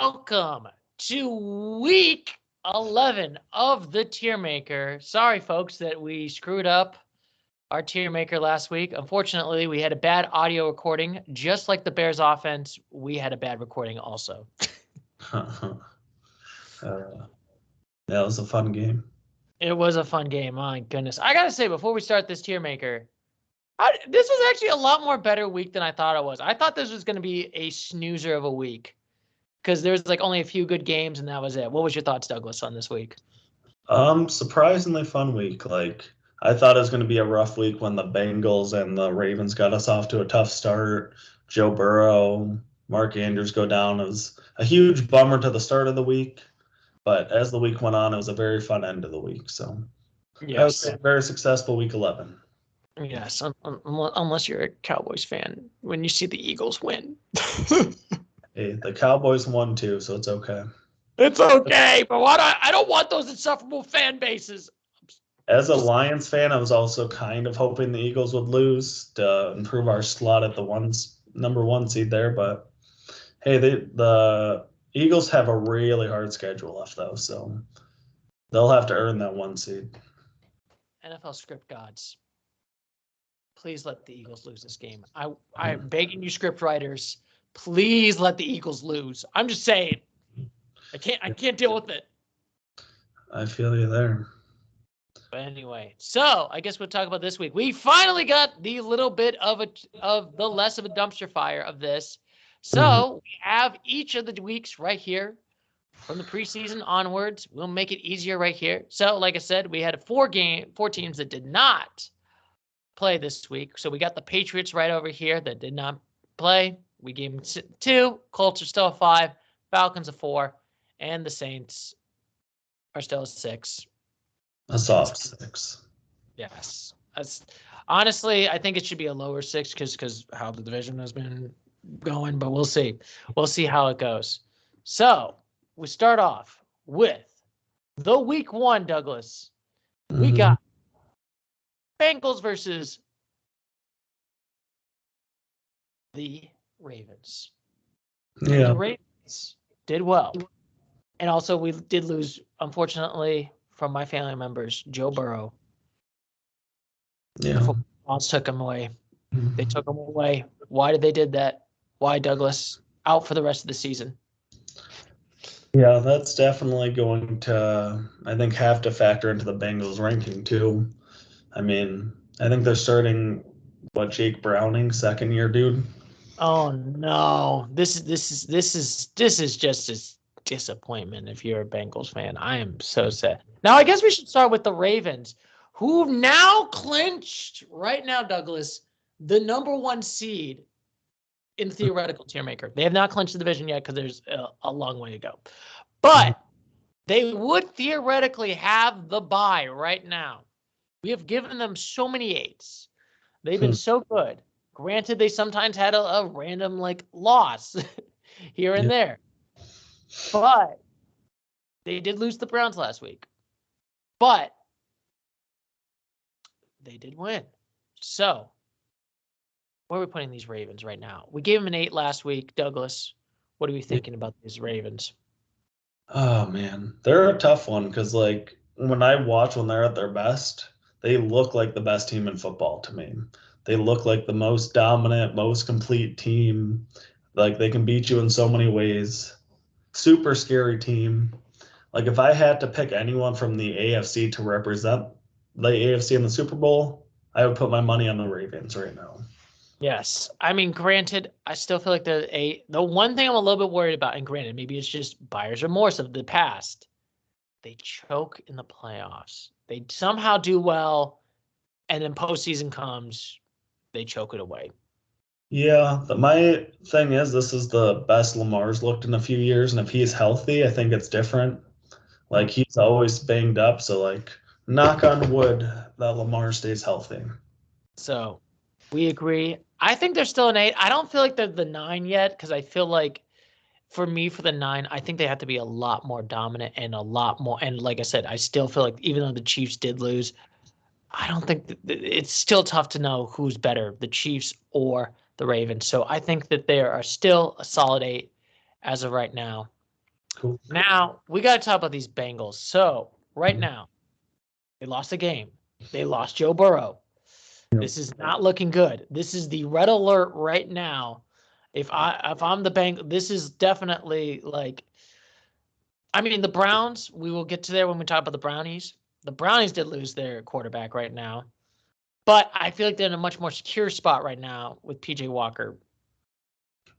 Welcome to week 11 of the Tier Maker. Sorry, folks, that we screwed up our Tier Maker last week. Unfortunately, we had a bad audio recording. Just like the Bears offense, we had a bad recording also. That was a fun game. It was a fun game. My goodness. I got to say, before we start this Tier Maker, this was actually a lot more better week than I thought it was. I thought this was going to be a snoozer of a week, because there's like only a few good games and that was it. What was your thoughts, Douglas, on this week? Surprisingly fun week. Like, I thought it was going to be a rough week when the Bengals and the Ravens got us off to a tough start. Joe Burrow, Mark Andrews go down. It was a huge bummer to the start of the week, but as the week went on, it was a very fun end of the week. So, yes. I would say a very successful week 11. Yes, unless you're a Cowboys fan, when you see the Eagles win. Hey, the Cowboys won too, so it's okay. It's okay, but I don't want those insufferable fan bases. As a Lions fan, I was also kind of hoping the Eagles would lose to improve our slot at the number one seed there. But hey, the Eagles have a really hard schedule left though, so they'll have to earn that one seed. NFL script gods, please let the Eagles lose this game. I'm begging you, script writers, please let the Eagles lose. I'm just saying, I can't deal with it. I feel you there. But anyway, so I guess we'll talk about this week. We finally got the little bit of the less of a dumpster fire of this. So we have each of the weeks right here from the preseason onwards. We'll make it easier right here. So like I said, we had four teams that did not play this week. So we got the Patriots right over here that did not play. We gave them 2. Colts are still a 5. Falcons a 4. And the Saints are still a 6. A soft 6. Yes. Honestly, I think it should be a lower 6 because how the division has been going, but we'll see. We'll see how it goes. So we start off with the week 1, Douglas. We got Bengals versus the Ravens. Yeah. And the Ravens did well. And also we did lose, unfortunately, from my family members, Joe Burrow. Yeah. The footballs took him away. They took him away. Why did they did that? Why, Douglas? Out for the rest of the season. Yeah, that's definitely going to, I think, have to factor into the Bengals ranking too. I mean, I think they're starting Jake Browning, second year dude. Oh no. This is just a disappointment if you're a Bengals fan. I am so sad. Now I guess we should start with the Ravens, who now clinched right now, Douglas, the number 1 seed in the theoretical tier maker. They have not clinched the division yet because there's a long way to go. But they would theoretically have the bye right now. We have given them so many 8s. They've been so good. Granted, they sometimes had a random loss here and there. But they did lose the Browns last week. But they did win. So where are we putting these Ravens right now? We gave them an 8 last week. Douglas, what are we thinking about these Ravens? Oh, man. They're a tough one because, when I watch when they're at their best, they look like the best team in football to me. They look like the most dominant, most complete team. Like, they can beat you in so many ways. Super scary team. Like, if I had to pick anyone from the AFC to represent the AFC in the Super Bowl, I would put my money on the Ravens right now. Yes. I mean, granted, I still feel like the one thing I'm a little bit worried about, and granted, maybe it's just buyer's remorse of the past, they choke in the playoffs. They somehow do well, and then postseason comes, they choke it away. Yeah, my thing is this is the best Lamar's looked in a few years, and if he's healthy, I think it's different. Like, he's always banged up, so, knock on wood that Lamar stays healthy. So we agree. I think they're still an 8. I don't feel like they're the 9 yet because I feel like for me, for the 9, I think they have to be a lot more dominant and a lot more. And like I said, I still feel like even though the Chiefs did lose, I don't think it's still tough to know who's better, the Chiefs or the Ravens. So I think that they are still a solid 8 as of right now. Cool. Now we got to talk about these Bengals. So right now, they lost a game. They lost Joe Burrow. Yep. This is not looking good. This is the red alert right now. If I'm the bank, this is definitely like. I mean, the Browns. We will get to there when we talk about the Brownies. The Brownies did lose their quarterback right now, but I feel like they're in a much more secure spot right now with PJ Walker.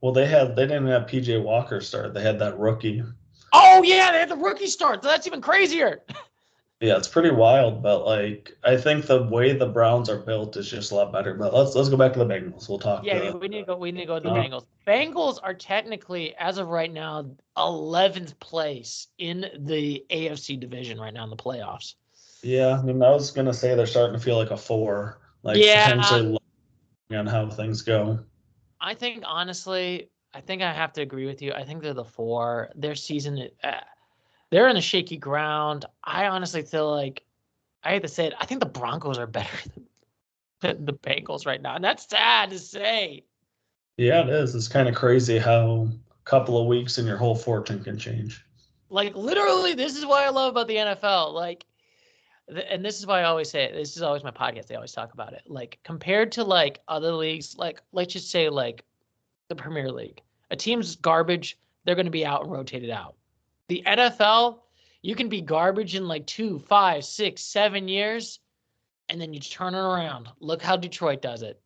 Well, they didn't have PJ Walker start. They had that rookie. Oh yeah, they had the rookie start. So that's even crazier. Yeah, it's pretty wild, but like I think the way the Browns are built is just a lot better. But let's go back to the Bengals. We'll talk. Yeah, we need to go. We need to go to the Bengals. Bengals are technically, as of right now, 11th place in the AFC division right now in the playoffs. Yeah, I mean, I was gonna say they're starting to feel like a 4, like potentially on how things go. I think honestly, I think I have to agree with you. I think they're the 4. Their season, they're in a shaky ground. I honestly feel like, I hate to say it, I think the Broncos are better than the Bengals right now, and that's sad to say. Yeah, it is. It's kind of crazy how a couple of weeks and your whole fortune can change. Like literally, this is what I love about the NFL. Like, and this is why I always say it. This is always my podcast. They always talk about it. Like compared to like other leagues, like let's just say like the Premier League, a team's garbage, they're going to be out and rotated out. The NFL, you can be garbage in like 2, 5, 6, 7 years, and then you turn it around. Look how Detroit does it.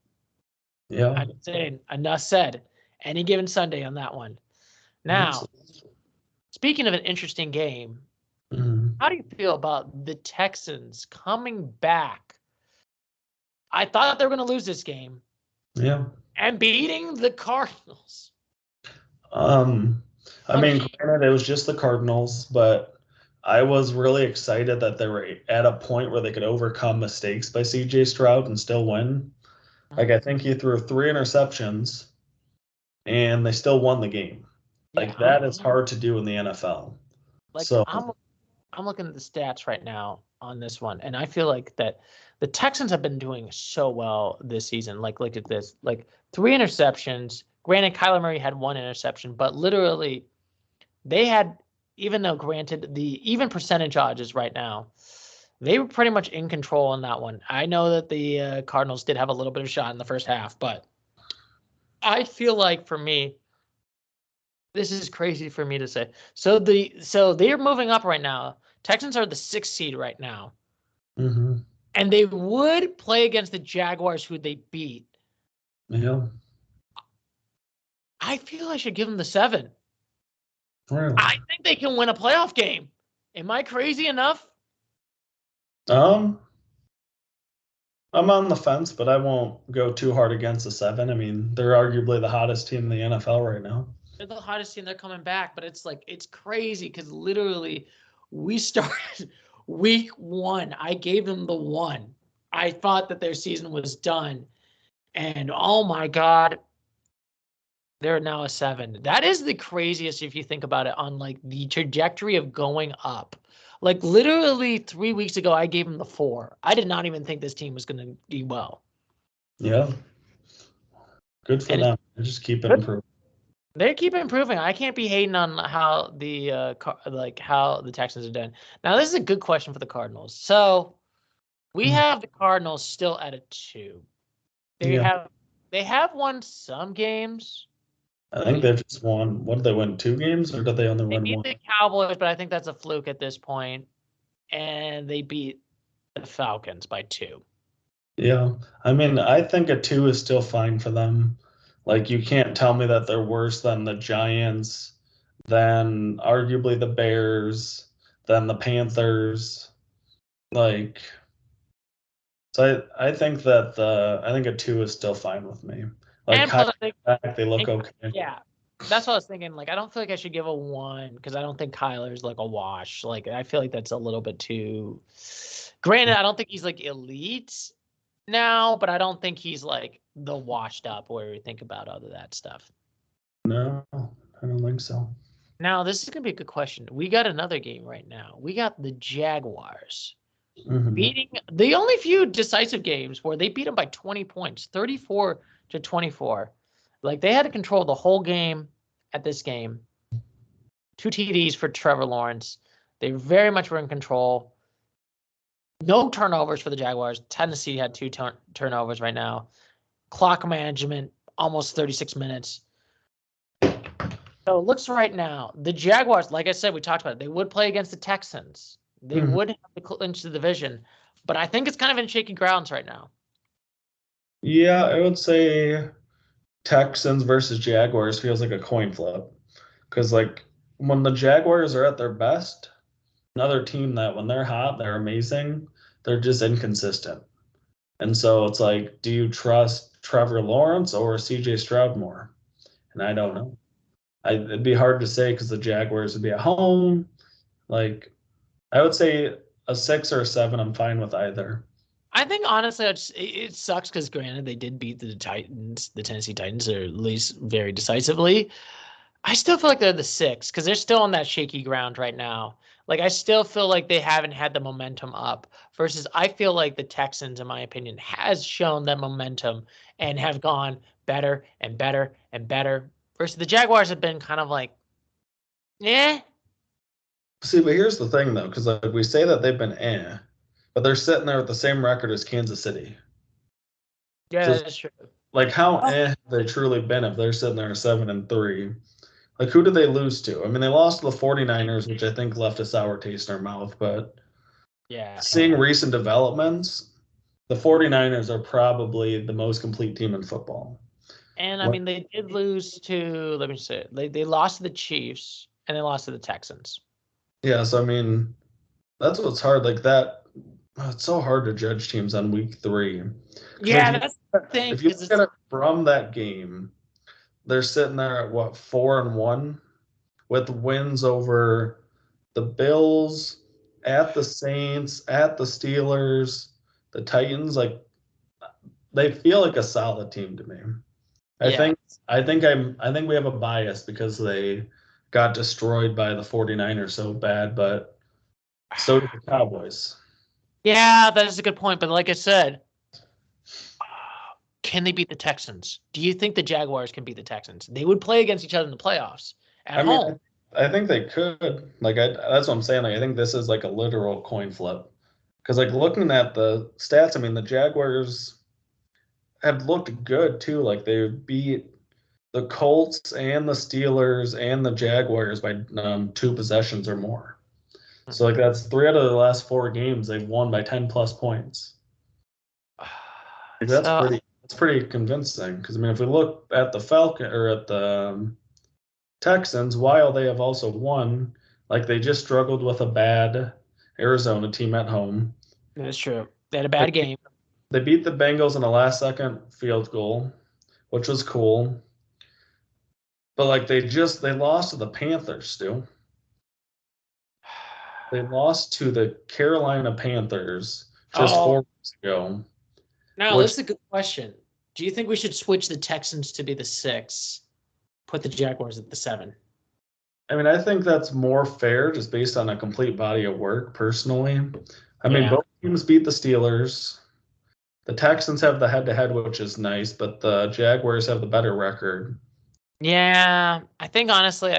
Yeah. I'm saying enough said. Any given Sunday on that one. Now, speaking of an interesting game, how do you feel about the Texans coming back? I thought they were going to lose this game. Yeah. And beating the Cardinals. I mean, granted, it was just the Cardinals, but I was really excited that they were at a point where they could overcome mistakes by CJ Stroud and still win. Like, I think he threw 3 interceptions and they still won the game. Like, that is hard to do in the NFL. Like, so I'm looking at the stats right now on this one, and I feel like that the Texans have been doing so well this season. Like, look at this. Like, 3 interceptions. Granted, Kyler Murray had 1 interception, but literally they had, even though granted the even percentage odds right now, they were pretty much in control in that one. I know that the Cardinals did have a little bit of shot in the first half, but I feel like for me, this is crazy for me to say. So they're moving up right now. Texans are the 6th seed right now. Mm-hmm. And they would play against the Jaguars, who they beat. Yeah. I feel I should give them the 7. Really? I think they can win a playoff game. Am I crazy enough? I'm on the fence, but I won't go too hard against the 7. I mean, they're arguably the hottest team in the NFL right now. They're the hottest team. They're coming back, but it's like, it's crazy because literally we started week 1. I gave them the 1. I thought that their season was done. And oh my God, they're now a 7. That is the craziest if you think about it on like the trajectory of going up. Like literally 3 weeks ago, I gave them the 4. I did not even think this team was going to do well. Yeah. Good for them. They just keep improving. They keep improving. I can't be hating on how the how the Texans are doing. Now, this is a good question for the Cardinals. So we have the Cardinals still at a 2. They have won some games. I think they've just won. What did they win? 2 games, or did they only win 1? They beat the Cowboys, but I think that's a fluke at this point. And they beat the Falcons by 2. Yeah, I mean, I think a 2 is still fine for them. Like, you can't tell me that they're worse than the Giants, than arguably the Bears, than the Panthers. Like, so I think that I think a 2 is still fine with me. Like, they look okay. Yeah, that's what I was thinking. Like, I don't feel like I should give a 1 because I don't think Kyler's like a wash. Like, I feel like that's a little bit too. Granted, I don't think he's like elite now, but I don't think he's like the washed up where we think about all of that stuff. No, I don't think so. Now, this is going to be a good question. We got another game right now. We got the Jaguars beating the only few decisive games where they beat them by 20 points, 34-24. Like, they had to control the whole game at this game. 2 TDs for Trevor Lawrence. They very much were in control. No turnovers for the Jaguars. Tennessee had 2 turnovers right now. Clock management, almost 36 minutes. So it looks right now, the Jaguars, like I said, we talked about it, they would play against the Texans. They would have to clinch the division. But I think it's kind of in shaky grounds right now. Yeah, I would say Texans versus Jaguars feels like a coin flip. Because, like, when the Jaguars are at their best, another team that when they're hot, they're amazing, they're just inconsistent. And so it's like, do you trust Trevor Lawrence or CJ Stroud more? And I don't know. It'd be hard to say because the Jaguars would be at home. Like, I would say a 6 or a 7, I'm fine with either. I think honestly, it sucks because granted they did beat the Tennessee Titans, or at least very decisively. I still feel like they're the 6 because they're still on that shaky ground right now. Like, I still feel like they haven't had the momentum up versus I feel like the Texans, in my opinion, has shown that momentum and have gone better and better and better versus the Jaguars have been kind of like, yeah. See, but here's the thing, though, because like we say that they've been but they're sitting there with the same record as Kansas City. Yeah, So, that's true. like, how have they truly been if they're sitting there 7-3? Like, who did they lose to? I mean, they lost to the 49ers, which I think left a sour taste in our mouth. But yeah, seeing recent developments, the 49ers are probably the most complete team in football. And I mean, they did lose to, let me say, they lost to the Chiefs and they lost to the Texans. Yeah, so I mean, that's what's hard. Like that, it's so hard to judge teams on week 3. Yeah, that's the thing. If you look at it from that game, they're sitting there at what, 4-1 with wins over the Bills, at the Saints, at the Steelers, the Titans. Like, they feel like a solid team to me. I think we have a bias because they got destroyed by the 49ers so bad, but so did the Cowboys. Yeah, that is a good point. But like I said, can they beat the Texans? Do you think the Jaguars can beat the Texans? They would play against each other in the playoffs at home. I think they could. Like, that's what I'm saying. Like, I think this is like a literal coin flip. Because, like, looking at the stats, I mean, the Jaguars have looked good too. Like, they beat the Colts and the Steelers and the Jaguars by 2 possessions or more. So, like, that's 3 out of the last 4 games they've won by 10 plus points. Like, that's pretty convincing. Because I mean, if we look at the Texans, while they have also won, like, they just struggled with a bad Arizona team at home. That's true. They had a bad game. They beat the Bengals in a last-second field goal, which was cool. But like they lost to the Panthers, Stu. They lost to the Carolina Panthers just 4 weeks ago. Now, this is a good question. Do you think we should switch the Texans to be the 6, put the Jaguars at the 7? I mean, I think that's more fair just based on a complete body of work, personally. I mean, both teams beat the Steelers. The Texans have the head-to-head, which is nice, but the Jaguars have the better record. Yeah, I think honestly,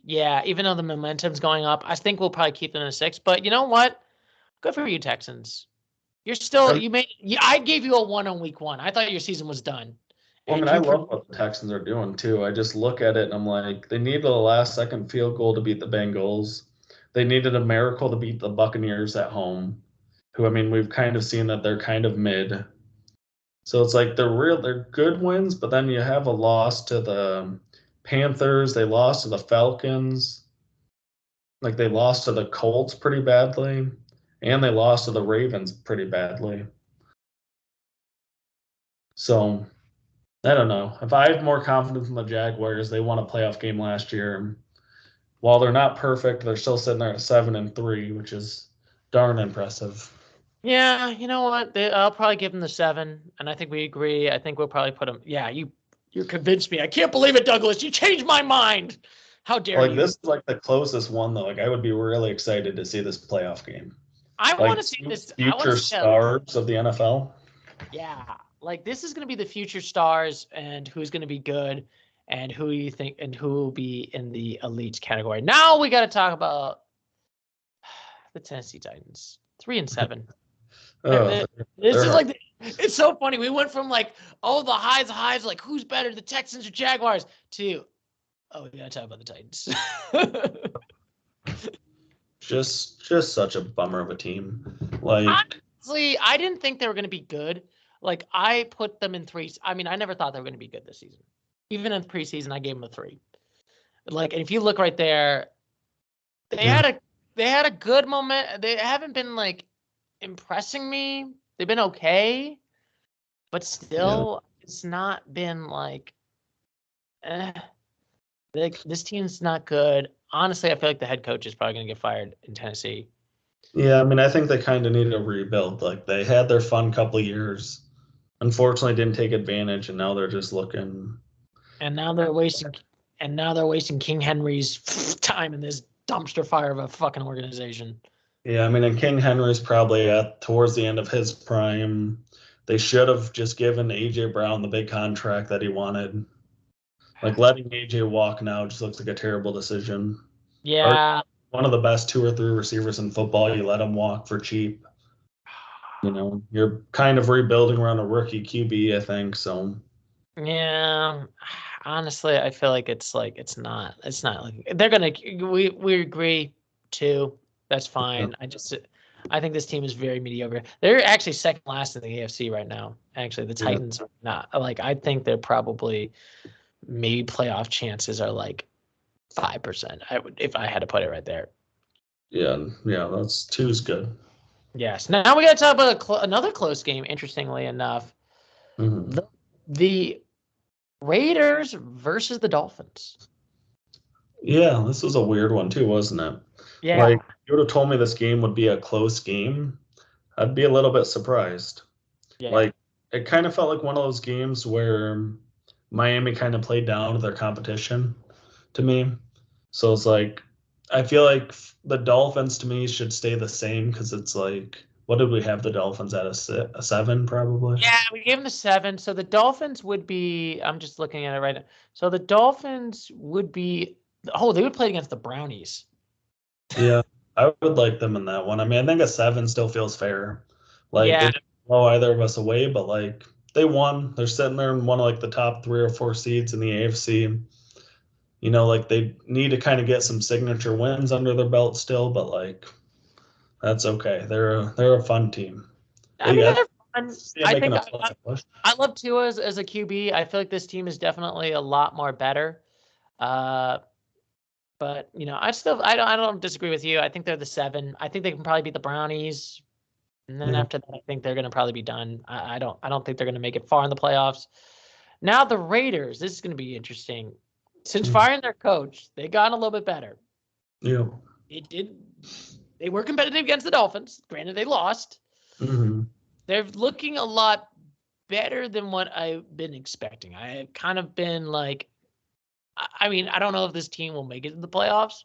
even though the momentum's going up, I think we'll probably keep them in a 6. But you know what? Good for you, Texans. You're still I gave you a 1 on week 1. I thought your season was done. Well, I mean, I love what the Texans are doing too. I just look at it and I'm like, they needed a last-second field goal to beat the Bengals. They needed a miracle to beat the Buccaneers at home, who, I mean, we've kind of seen that they're kind of mid. So it's like they're good wins, but then you have a loss to the Panthers. They lost to the Falcons. Like, they lost to the Colts pretty badly, and they lost to the Ravens pretty badly. So I don't know. If I have more confidence in the Jaguars, they won a playoff game last year. While they're not perfect, they're still sitting there at 7-3, which is darn impressive. Yeah, you know what? I'll probably give them the 7, and I think we agree. I think we'll probably put them. Yeah, you convinced me. I can't believe it, Douglas. You changed my mind. How dare you? This is like the closest one, though. Like, I would be really excited to see this playoff game. I want to see this. Future stars of the NFL. Yeah, like this is going to be the future stars and who's going to be good. and who you think and who will be in the elites category. Now we got to talk about the Tennessee Titans, 3-7. Oh, This is like it's so funny. We went from like the highs, like who's better, the Texans or Jaguars, to we gotta talk about the Titans. just such a bummer of a team. Like honestly, I didn't think they were gonna be good. Like I put them in 3. I mean, I never thought they were gonna be good this season. Even in preseason, I gave them a 3. Like, and if you look right there, they had a good moment. They haven't been like impressing me. They've been okay, but still, it's not been like, this team's not good. Honestly, I feel like the head coach is probably going to get fired in Tennessee. Yeah, I mean, I think they kind of need a rebuild. Like they had their fun couple of years, unfortunately didn't take advantage, and now they're just looking. And now they're wasting. King Henry's time in this dumpster fire of a fucking organization. Yeah, I mean, and King Henry's probably towards the end of his prime. They should have just given AJ Brown the big contract that he wanted. Like letting AJ walk now just looks like a terrible decision. Yeah. One of the best 2 or 3 receivers in football, you let him walk for cheap. You're kind of rebuilding around a rookie QB, I think. So yeah, honestly, I feel like it's not like they're gonna. We agree too. That's fine. I think this team is very mediocre. They're actually second last in the AFC right now. Actually, the Titans are not. Like I think they're probably maybe playoff chances are like 5%. I would if I had to put it right there. Yeah, that's 2 is good. Yes. Now we got to talk about another close game. Interestingly enough, the Raiders versus the Dolphins. Yeah, this was a weird one too, wasn't it? Yeah. Like you would have told me this game would be a close game, I'd be a little bit surprised. Yeah. Like it kind of felt like one of those games where Miami kind of played down to their competition to me. So it's like I feel like the Dolphins to me should stay the same because it's like what did we have the Dolphins at a 7 probably? Yeah, we gave them a 7. So the Dolphins would be. I'm just looking at it right now. So the Dolphins would be. They would play against the Brownies. Yeah, I would like them in that one. I mean, I think a 7 still feels fair. Like Yeah. they didn't blow either of us away, but like they won. They're sitting there in one of like the top 3 or 4 seeds in the AFC. Like they need to kind of get some signature wins under their belt still, but like that's okay. They're a fun team. I mean, they're fun. I love Tua as a QB. I feel like this team is definitely a lot more better. But I don't disagree with you. I think they're the 7. I think they can probably beat the Brownies, and then after that, I think they're going to probably be done. I don't think they're going to make it far in the playoffs. Now the Raiders. This is going to be interesting. Since firing their coach, they got a little bit better. Yeah. They were competitive against the Dolphins. Granted, they lost. Mm-hmm. They're looking a lot better than what I've been expecting. I have kind of been like, I mean, I don't know if this team will make it to the playoffs,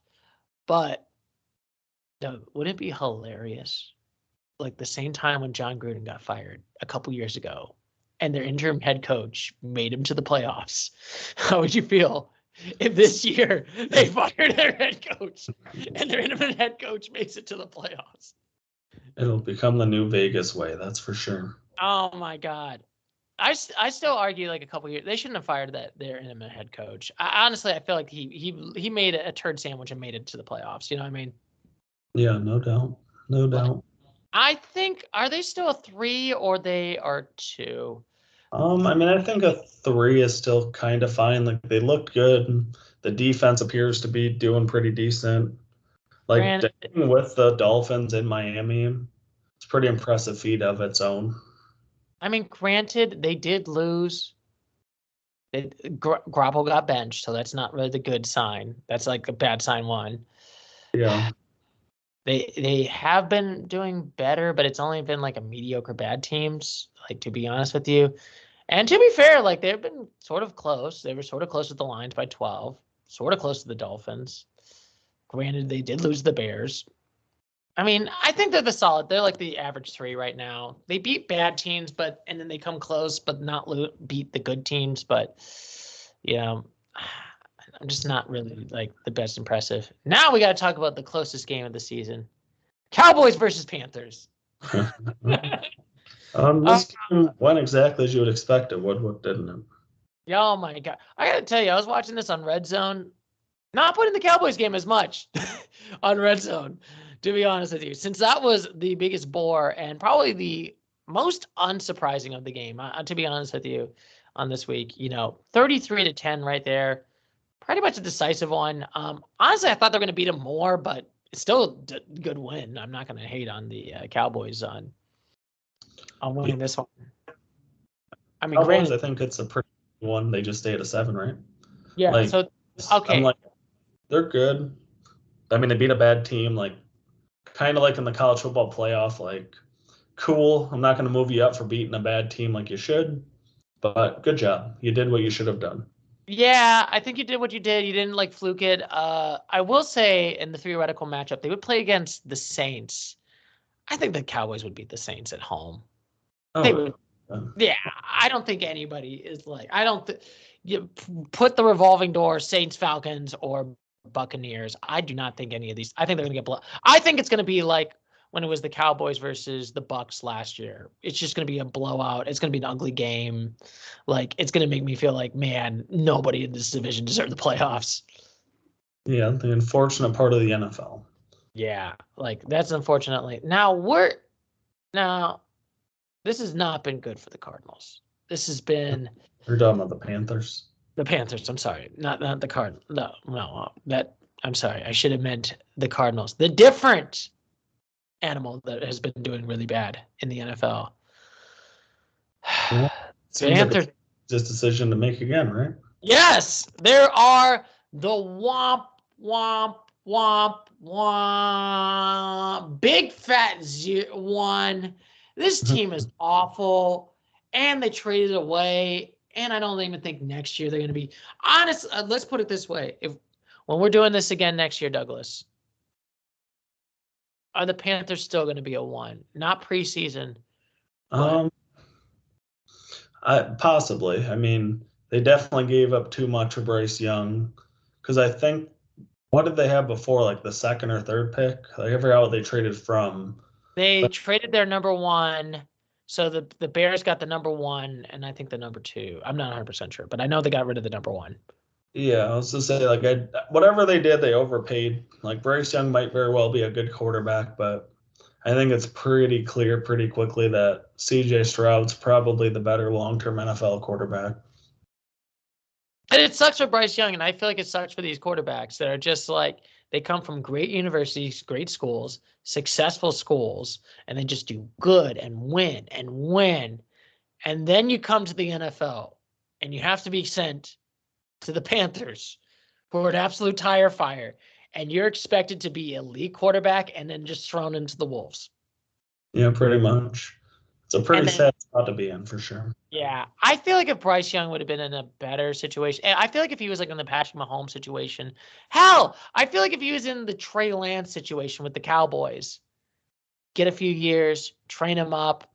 but wouldn't it be hilarious? Like the same time when John Gruden got fired a couple years ago and their interim head coach made him to the playoffs. How would you feel if this year they fired their head coach and their interim head coach makes it to the playoffs? It'll become the new Vegas way, that's for sure. Oh my God. I still argue like a couple years they shouldn't have fired their interim head coach. Honestly, I feel like he made a turd sandwich and made it to the playoffs. You know what I mean? Yeah, no doubt. I think are they still a 3 or they are 2? I mean, I think a 3 is still kind of fine. Like they looked good. The defense appears to be doing pretty decent. Like with the Dolphins in Miami, it's a pretty impressive feat of its own. I mean, granted, they did lose. Garoppolo got benched, so that's not really the good sign. That's like a bad sign 1. Yeah. They have been doing better, but it's only been like a mediocre bad teams, like to be honest with you. And to be fair, like they've been sort of close. They were sort of close with the Lions by 12, sort of close to the Dolphins. Granted, they did lose the Bears. I mean, I think they're they're like the average 3 right now. They beat bad teams, and then they come close, but not beat the good teams. But yeah, I'm just not really like the best impressive. Now we got to talk about the closest game of the season: Cowboys versus Panthers. This game went exactly as you would expect it would. What didn't it? Yeah, oh my God. I got to tell you, I was watching this on Red Zone. Not putting the Cowboys game as much on Red Zone, to be honest with you, since that was the biggest bore and probably the most unsurprising of the game, to be honest with you, on this week. 33-10 right there. Pretty much a decisive one. Honestly, I thought they were going to beat them more, but it's still a good win. I'm not going to hate on the Cowboys on winning this one. I mean, Cowboys, granted, I think it's a pretty good one. They just stay at a 7, right? yeah. Like, So okay, I'm like, they're good. I mean, they beat a bad team, like kind of like in the college football playoff. Like, cool. I'm not going to move you up for beating a bad team like you should, but good job. You did what you should have done. yeah, I think you did what you did. You didn't like fluke it. I will say in the theoretical matchup, they would play against the Saints. I think the Cowboys would beat the Saints at home. They would. Yeah, I don't think anybody is like. I don't. You put the revolving door, Saints, Falcons, or Buccaneers. I do not think any of these. I think they're going to get blown. I think it's going to be like when it was the Cowboys versus the Bucks last year. It's just going to be a blowout. It's going to be an ugly game. Like, it's going to make me feel like, man, nobody in this division deserved the playoffs. Yeah, the unfortunate part of the NFL. Yeah, like that's unfortunately. Now this has not been good for the Cardinals. This has been You're talking about the Panthers. the Panthers. I'm sorry, not the Cardinals. No, that I'm sorry. I should have meant the Cardinals. The different animal that has been doing really bad in the NFL. Well, Panthers. Like this decision to make again, right? Yes, there are the womp womp womp womp big fat one. This team is awful, and they traded away. And I don't even think next year they're going to be honest. Let's put it this way: when we're doing this again next year, Douglas, are the Panthers still going to be a 1? Not preseason. Possibly. I mean, they definitely gave up too much for Bryce Young, because I think what did they have before, like the second or third pick? Like, I forgot what they traded from. They traded their number 1. So the Bears got the number 1, and I think the number 2. I'm not 100% sure, but I know they got rid of the number 1. Yeah, I was to say, like, whatever they did, they overpaid. Like, Bryce Young might very well be a good quarterback, but I think it's pretty clear pretty quickly that C.J. Stroud's probably the better long-term NFL quarterback. And it sucks for Bryce Young, and I feel like it sucks for these quarterbacks that are just like, they come from great universities, great schools, successful schools, and they just do good and win and win. And then you come to the NFL, and you have to be sent to the Panthers for an absolute tire fire, and you're expected to be elite quarterback and then just thrown into the wolves. Yeah, pretty much. It's a pretty sad spot to be in, for sure. Yeah, I feel like if Bryce Young would have been in a better situation, I feel like if he was like in the Patrick Mahomes situation, hell, I feel like if he was in the Trey Lance situation with the Cowboys, get a few years, train him up,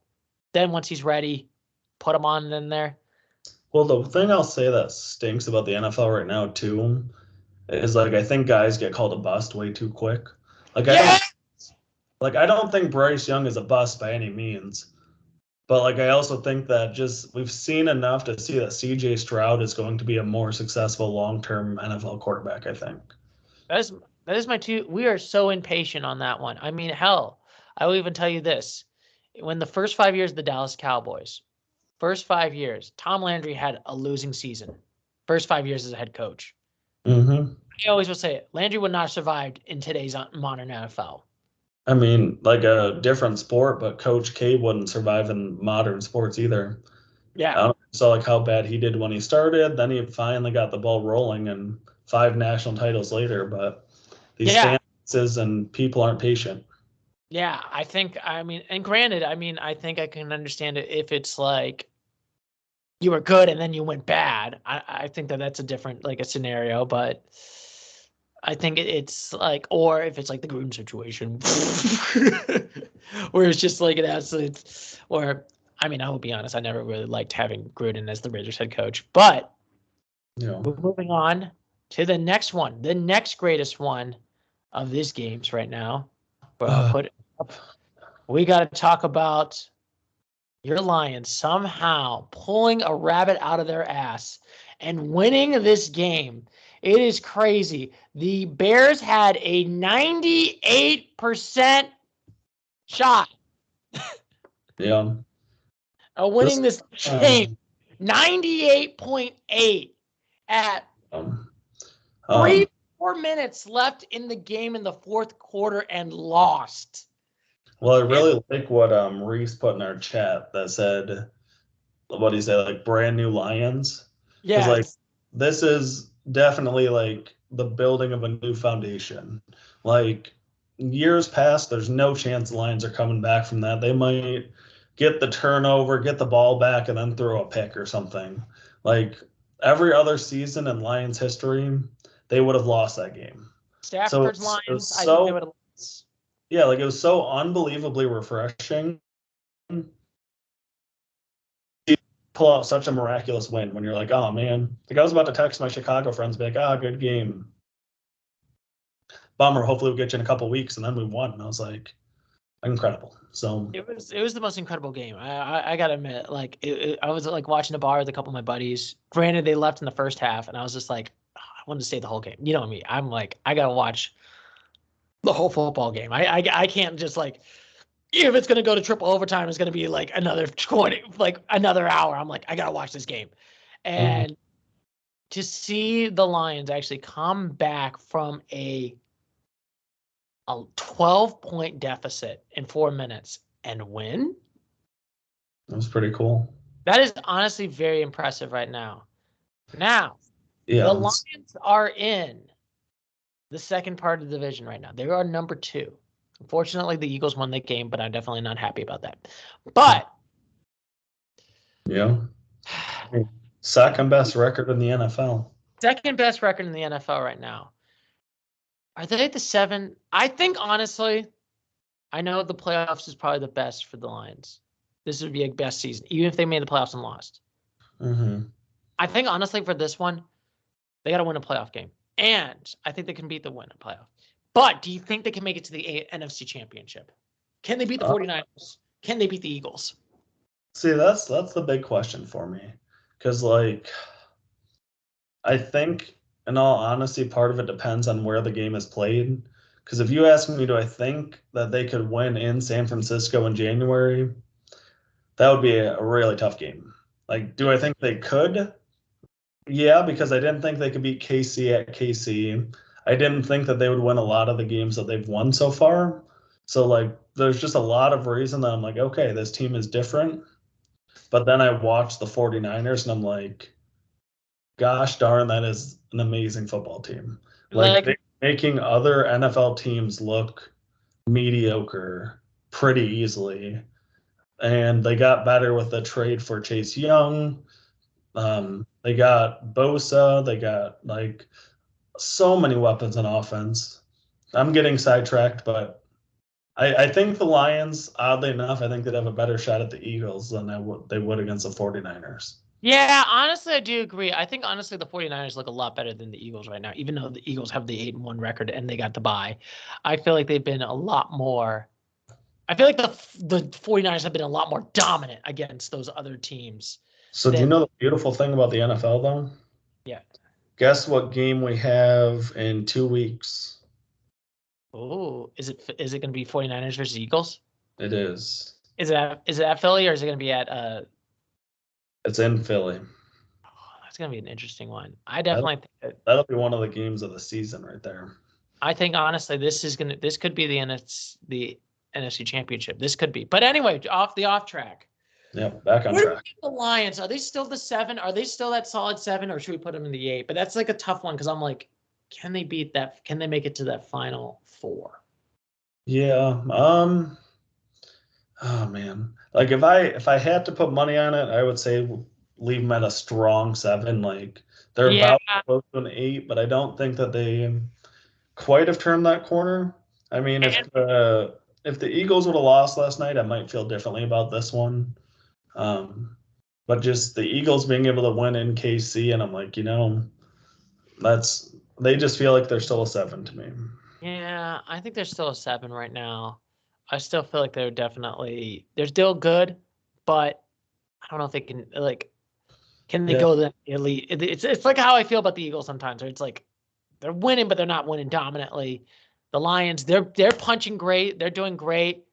then once he's ready, put him on in there. Well, the thing I'll say that stinks about the NFL right now too is, like, I think guys get called a bust way too quick. Like, I don't think Bryce Young is a bust by any means. But, like, I also think that just we've seen enough to see that C.J. Stroud is going to be a more successful long-term NFL quarterback, I think. That is my two. We are so impatient on that one. I mean, hell, I will even tell you this. When the first 5 years of the Dallas Cowboys, first 5 years, Tom Landry had a losing season. First 5 years as a head coach. Mm-hmm. I always will say it. Landry would not have survived in today's modern NFL. I mean, like a different sport, but Coach K wouldn't survive in modern sports either. Yeah. I saw like how bad he did when he started. Then he finally got the ball rolling, and 5 national titles later. But these stances and people aren't patient. Yeah, I mean, and granted, I mean, I think I can understand it if it's like you were good and then you went bad. I think that's a different, like, a scenario, but I think it's like, or if it's like the Gruden situation where it's just like an absolute, or, I mean, I will be honest, I never really liked having Gruden as the Raiders head coach, but Yeah. We're moving on to the next one, the next greatest one of these games right now. But I'll put it up. We got to talk about your Lions somehow pulling a rabbit out of their ass and winning this game. It is crazy. The Bears had a 98% shot Yeah. of winning this game. Um, 98.8 at um, 4 minutes left in the game in the fourth quarter and lost. well, I really like what Reese put in our chat that said, what do you say, like brand new Lions? Because like Yes. this is definitely like the building of a new foundation. Like years past, there's no chance the Lions are coming back from that. They might get the turnover, get the ball back, and then throw a pick or something. Like every other season in Lions history, they would have lost that game. So Stafford's it was Lions, I think they would so have lost. yeah, like it was so unbelievably refreshing. Pull out such a miraculous win when you're like, oh man, like I was about to text my Chicago friends, be like, good game. Bummer. Hopefully we'll get you in a couple weeks, and then we won. And I was like, incredible. So it was the most incredible game. I gotta admit, like I was like watching a bar with a couple of my buddies. Granted, they left in the first half, and I was just like, I wanted to stay the whole game. You know me. I'm like, I gotta watch the whole football game. I can't just like, if it's gonna go to triple overtime, it's gonna be like another 20, like another hour. I'm like, I gotta watch this game, and to see the Lions actually come back from a 12-point deficit in 4 minutes and win. it was pretty cool. That is honestly very impressive right now. Now, Yeah. the Lions are in the second part of the division right now. They are number 2. Unfortunately, the Eagles won that game, but I'm definitely not happy about that. But yeah. Second best record in the NFL. second best record in the NFL right now. Are they at the 7? I think honestly, I know the playoffs is probably the best for the Lions. This would be a best season, even if they made the playoffs and lost. I think honestly for this one, they got to win a playoff game. And I think they can beat the win a playoff. But do you think they can make it to the NFC Championship? Can they beat the 49ers? Can they beat the Eagles? See, that's the big question for me. Because, like, I think, in all honesty, part of it depends on where the game is played. Because if you ask me, do I think that they could win in San Francisco in January? That would be a really tough game. Like, do I think they could? Yeah, because I didn't think they could beat KC at KC. I didn't think that they would win a lot of the games that they've won so far. So, like, there's just a lot of reason that I'm like, okay, this team is different. But then I watch the 49ers and I'm like, gosh darn, that is an amazing football team. Like, they're making other NFL teams look mediocre pretty easily. And they got better with the trade for Chase Young. They got Bosa. They got like so many weapons on offense. I'm getting sidetracked, but I think the Lions, oddly enough, I think they'd have a better shot at the Eagles than they would against the 49ers. Yeah, honestly, I do agree. I think honestly the 49ers look a lot better than the Eagles right now, even though the Eagles have the 8-1 record and they got the bye. I feel like they've been a lot more. I feel like the 49ers have been a lot more dominant against those other teams. So do you know the beautiful thing about the NFL, though? Yeah. Guess what game we have in 2 weeks? Oh, is it going to be 49ers versus Eagles? It is. Is it at Philly or is it going to be at It's in Philly. Oh, that's going to be an interesting one. I definitely think that'll be one of the games of the season right there. I think honestly this could be the NFC Championship. This could be. But anyway, off track. Yeah, back on track. The Lions, are they still the 7? Are they still that solid 7 or should we put them in the 8? But that's like a tough one because I'm like, can they beat that? Can they make it to that final 4? Yeah. Oh man. Like if I had to put money on it, I would say leave them at a strong 7. Like they're about close to an 8, but I don't think that they quite have turned that corner. I mean, if the Eagles would have lost last night, I might feel differently about this one. But just the Eagles being able to win in KC, and I'm like, they just feel like they're still a 7 to me. Yeah, I think they're still a 7 right now. I still feel like they're still good, but I don't know if they can can they Yeah. go the elite? It's like how I feel about the Eagles sometimes, where it's like they're winning, but they're not winning dominantly. The Lions, they're punching great, they're doing great.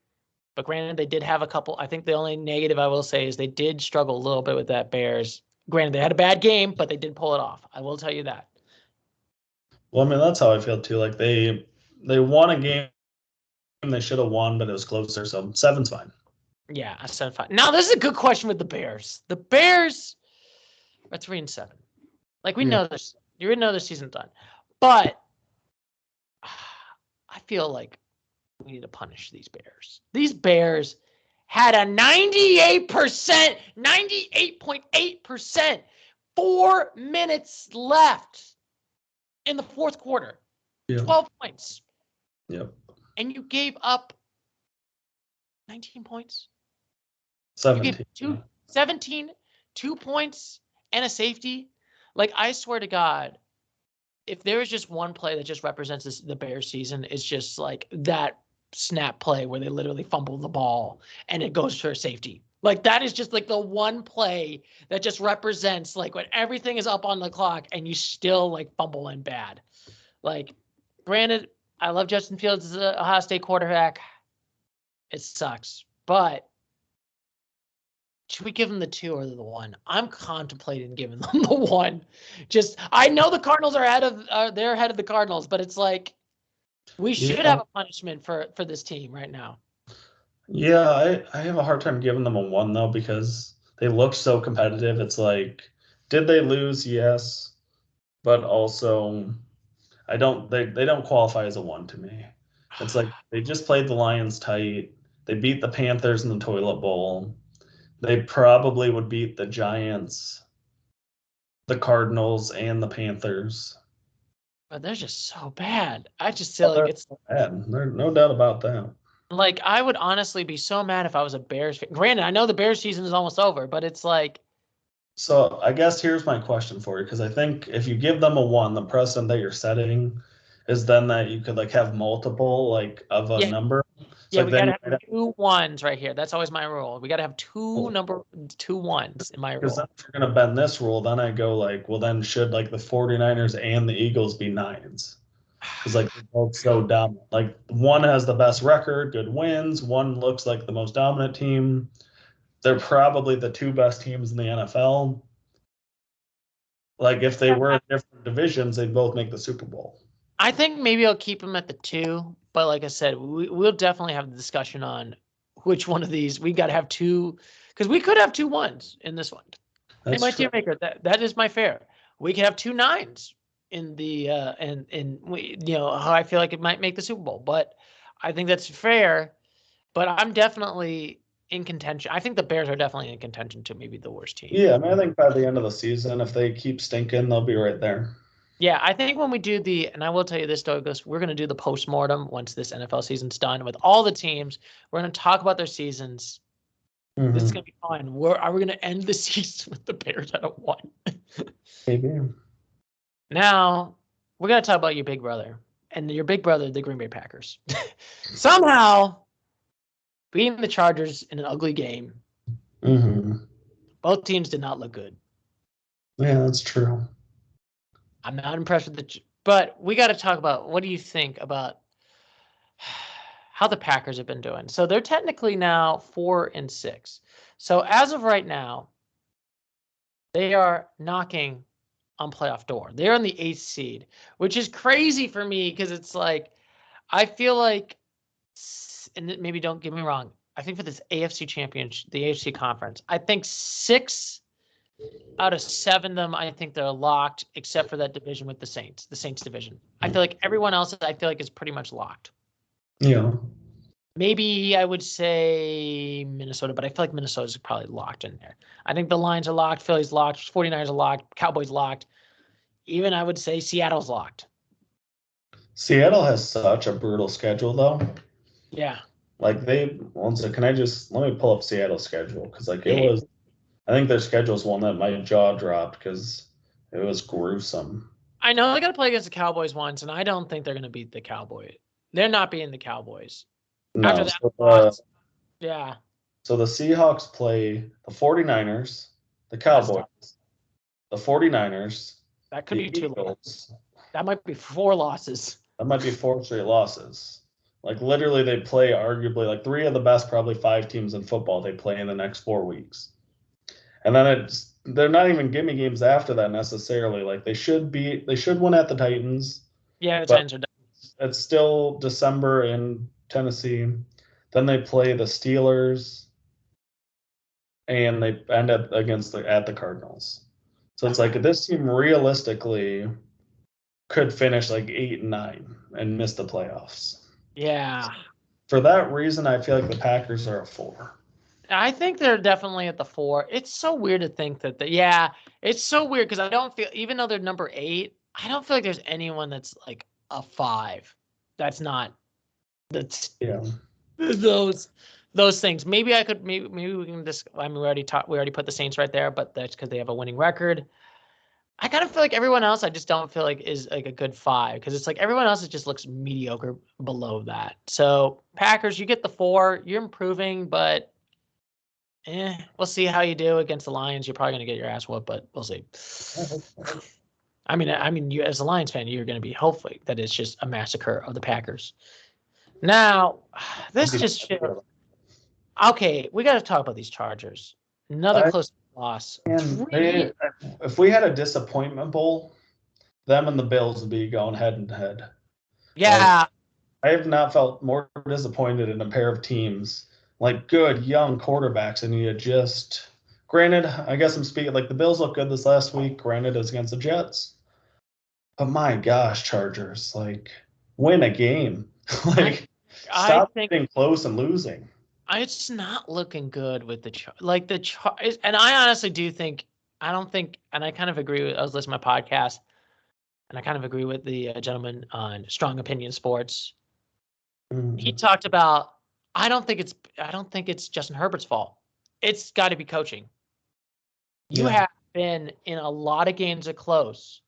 But granted, they did have a couple. I think the only negative I will say is they did struggle a little bit with that Bears. Granted, they had a bad game, but they did pull it off. I will tell you that. Well, I mean, that's how I feel too. Like they won a game they should have won, but it was closer. So 7's fine. Yeah, I said 5. Now, this is a good question with the Bears. The Bears are 3-7. Like we know this. You know the season's done. But I feel like we need to punish these Bears. These Bears had a 98%, 98.8%, 4 minutes left in the fourth quarter. 12 points. Yep. And you gave up 19 points? 17. 17, 2 points, and a safety? Like, I swear to God, if there is just one play that just represents the Bears season, it's just like that snap play where they literally fumble the ball and it goes for a safety. Like, that is just like the one play that just represents like when everything is up on the clock and you still like fumble and bad. Like, granted, I love Justin Fields as a Ohio State quarterback. It sucks, but should we give them the 2 or the 1? I'm contemplating giving them the 1. Just, I know the Cardinals are they're ahead of the Cardinals, but it's like we should have a punishment for this team right now. Yeah, I have a hard time giving them a 1 though, because they look so competitive. It's like, did they lose? Yes, but also they don't qualify as a 1 to me. It's like they just played the Lions tight. They beat the Panthers in the toilet bowl. They probably would beat the Giants, the Cardinals, and the Panthers. But they're just so bad. I just feel like it's bad. There's no doubt about that. Like, I would honestly be so mad if I was a Bears fan. Granted, I know the Bears season is almost over, but it's like. So I guess here's my question for you, because I think if you give them a 1, the precedent that you're setting is then that you could like have multiple like of a number. Yeah, like we gotta have 2 1s right here. That's always my rule. We gotta have 2 1s in my rule. Because if you're gonna bend this rule, then I go like, well, then should like the 49ers and the Eagles be 9s? Because like they're both so dominant. Like one has the best record, good wins. One looks like the most dominant team. They're probably the 2 best teams in the NFL. Like if they were in different divisions, they'd both make the Super Bowl. I think maybe I'll keep them at the 2, but like I said, we'll definitely have the discussion on which one of these we got to have 2, because we could have 2 1s in this one. Hey, my team maker, that is my fair. We could have 2 9s in the and we, how I feel like it might make the Super Bowl, but I think that's fair. But I'm definitely in contention. I think the Bears are definitely in contention to maybe the worst team. Yeah, I mean, I think by the end of the season, if they keep stinking, they'll be right there. Yeah, I think when we do and I will tell you this, Douglas, we're going to do the postmortem once this NFL season's done with all the teams. We're going to talk about their seasons. Mm-hmm. This is going to be fun. Are we going to end the season with the Bears at a 1? Maybe. Now, we're going to talk about your big brother. And your big brother, the Green Bay Packers. Somehow beating the Chargers in an ugly game. Mm-hmm. Both teams did not look good. Yeah, that's true. I'm not impressed with but we got to talk about, what do you think about how the Packers have been doing? So they're technically now 4-6. So as of right now, they are knocking on playoff door. They're on the 8th seed, which is crazy for me because it's like, I feel like, and maybe don't get me wrong, I think for this AFC championship, the AFC conference, I think 6 out of 7 of them, I think they're locked, except for that division with the Saints division. I feel like everyone else, is pretty much locked. Yeah. Maybe I would say Minnesota, but I feel like Minnesota's probably locked in there. I think the Lions are locked, Philly's locked, 49ers are locked, Cowboys locked. Even I would say Seattle's locked. Seattle has such a brutal schedule, though. Yeah. Like let me pull up Seattle's schedule, because like it was I think their schedule's one that my jaw dropped because it was gruesome. I know they got to play against the Cowboys once, and I don't think they're going to beat the Cowboys. They're not beating the Cowboys. After No, that so loss, yeah, the Seahawks play the 49ers, the that's Cowboys, tough. the 49ers, That could the be 2 losses. Eagles. That might be 4 losses. That might be 4 straight losses. Like literally, they play arguably like 3 of the best, probably 5 teams in football. They play in the next 4 weeks, and then they're not even gimme games after that necessarily. Like they should win at the Titans. Yeah, the But Titans are done. it's still December in Tennessee. Then they play the Steelers, and they end up at the Cardinals. So it's like this team realistically could finish like 8-9 and miss the playoffs. Yeah. For that reason, I feel like the Packers are a 4. I think they're definitely at the 4. It's so weird to think that yeah, it's so weird because I don't feel, even though they're number 8, I don't feel like there's anyone that's like a 5. That's those things. Maybe we can just, I mean, we already put the Saints right there, but that's because they have a winning record. I kind of feel like everyone else, I just don't feel like is like a good 5 because it's like everyone else, it just looks mediocre below that. So Packers, you get the 4, you're improving, but we'll see how you do against the Lions. You're probably going to get your ass whooped, but we'll see. I mean, you as a Lions fan, you're going to be hopefully that it's just a massacre of the Packers. Now, this just feels okay. We got to talk about these Chargers. Another close loss. If we had a disappointment bowl, them and the Bills would be going head to head. Yeah. I have not felt more disappointed in a pair of teams, like good young quarterbacks, and you just, granted, I guess I'm speaking like the Bills look good this last week. Granted, it's against the Jets, but my gosh, Chargers, like win a game, like stop getting close and losing. It's not looking good with the and I honestly do think, I don't think, and I kind of agree with, I was listening to my podcast, and I kind of agree with the gentleman on Strong Opinion Sports. Mm-hmm. He talked about, I don't think it's Justin Herbert's fault. It's got to be coaching. You have been in a lot of games that close.